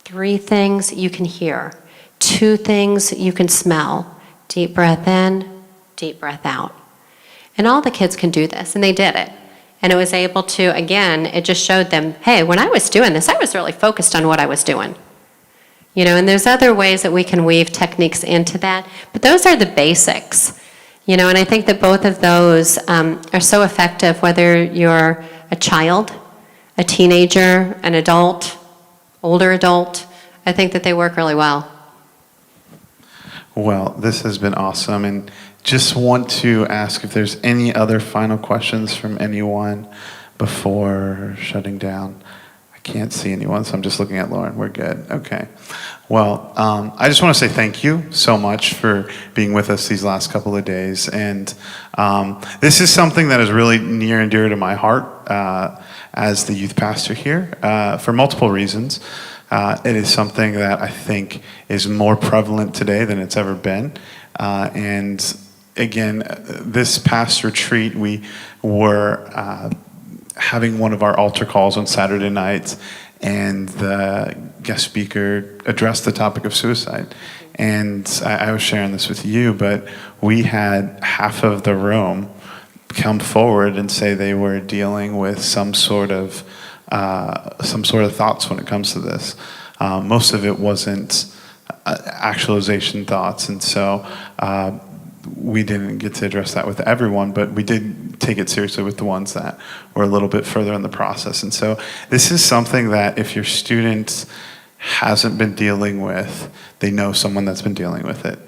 3 things you can hear. 2 things you can smell. Deep breath in, deep breath out. And all the kids can do this, and they did it. And it was able to, again, it just showed them, hey, when I was doing this, I was really focused on what I was doing. You know, and there's other ways that we can weave techniques into that, but those are the basics. You know, and I think that both of those are so effective, whether you're a child, a teenager, an adult, older adult. I think that they work really well. Well, this has been awesome, and just want to ask if there's any other final questions from anyone before shutting down. I can't see anyone, so I'm just looking at Lauren. We're good. Okay. Well, I just want to say thank you so much for being with us these last couple of days. And this is something that is really near and dear to my heart as the youth pastor here for multiple reasons. It is something that I think is more prevalent today than it's ever been. And again, this past retreat, we were having one of our altar calls on Saturday nights, and the guest speaker addressed the topic of suicide. And I was sharing this with you, but we had half of the room come forward and say they were dealing with some sort of thoughts when it comes to this. Most of it wasn't actualization thoughts, and so we didn't get to address that with everyone, but we did take it seriously with the ones that were a little bit further in the process. And so this is something that if your student hasn't been dealing with, they know someone that's been dealing with it.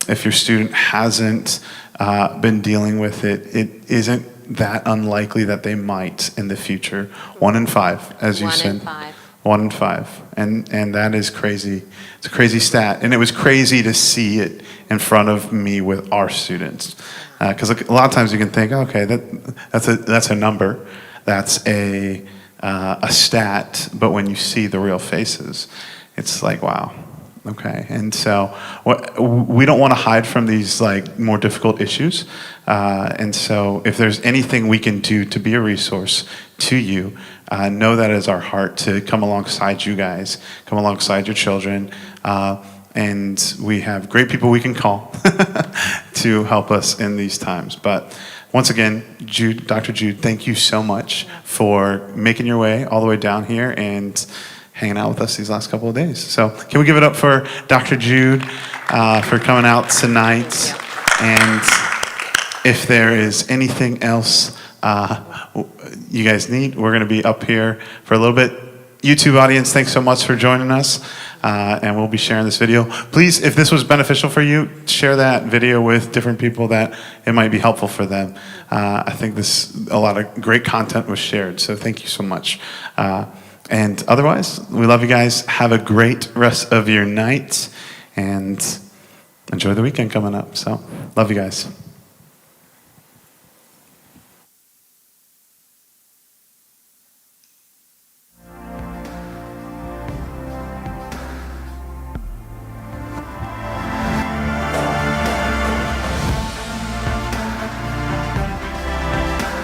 If your student hasn't been dealing with it, it isn't that unlikely that they might in the future. 1 in 5, as you said. 1 in 5. 1 in 5. And that is crazy. It's a crazy stat. And it was crazy to see it in front of me with our students. Because a lot of times you can think, okay, that's a number. That's a stat. But when you see the real faces, it's like, wow. Okay, and so we don't want to hide from these like more difficult issues, and so if there's anything we can do to be a resource to you, know that is our heart to come alongside you guys, come alongside your children, and we have great people we can call to help us in these times. But once again, Jude, Dr. Jude, thank you so much for making your way all the way down here and hanging out with us these last couple of days. So can we give it up for Dr. Jude for coming out tonight? And if there is anything else you guys need, we're going to be up here for a little bit. YouTube audience, thanks so much for joining us. And we'll be sharing this video. Please, if this was beneficial for you, share that video with different people that it might be helpful for them. I think a lot of great content was shared. So thank you so much. And otherwise, we love you guys. Have a great rest of your night and enjoy the weekend coming up. So, love you guys.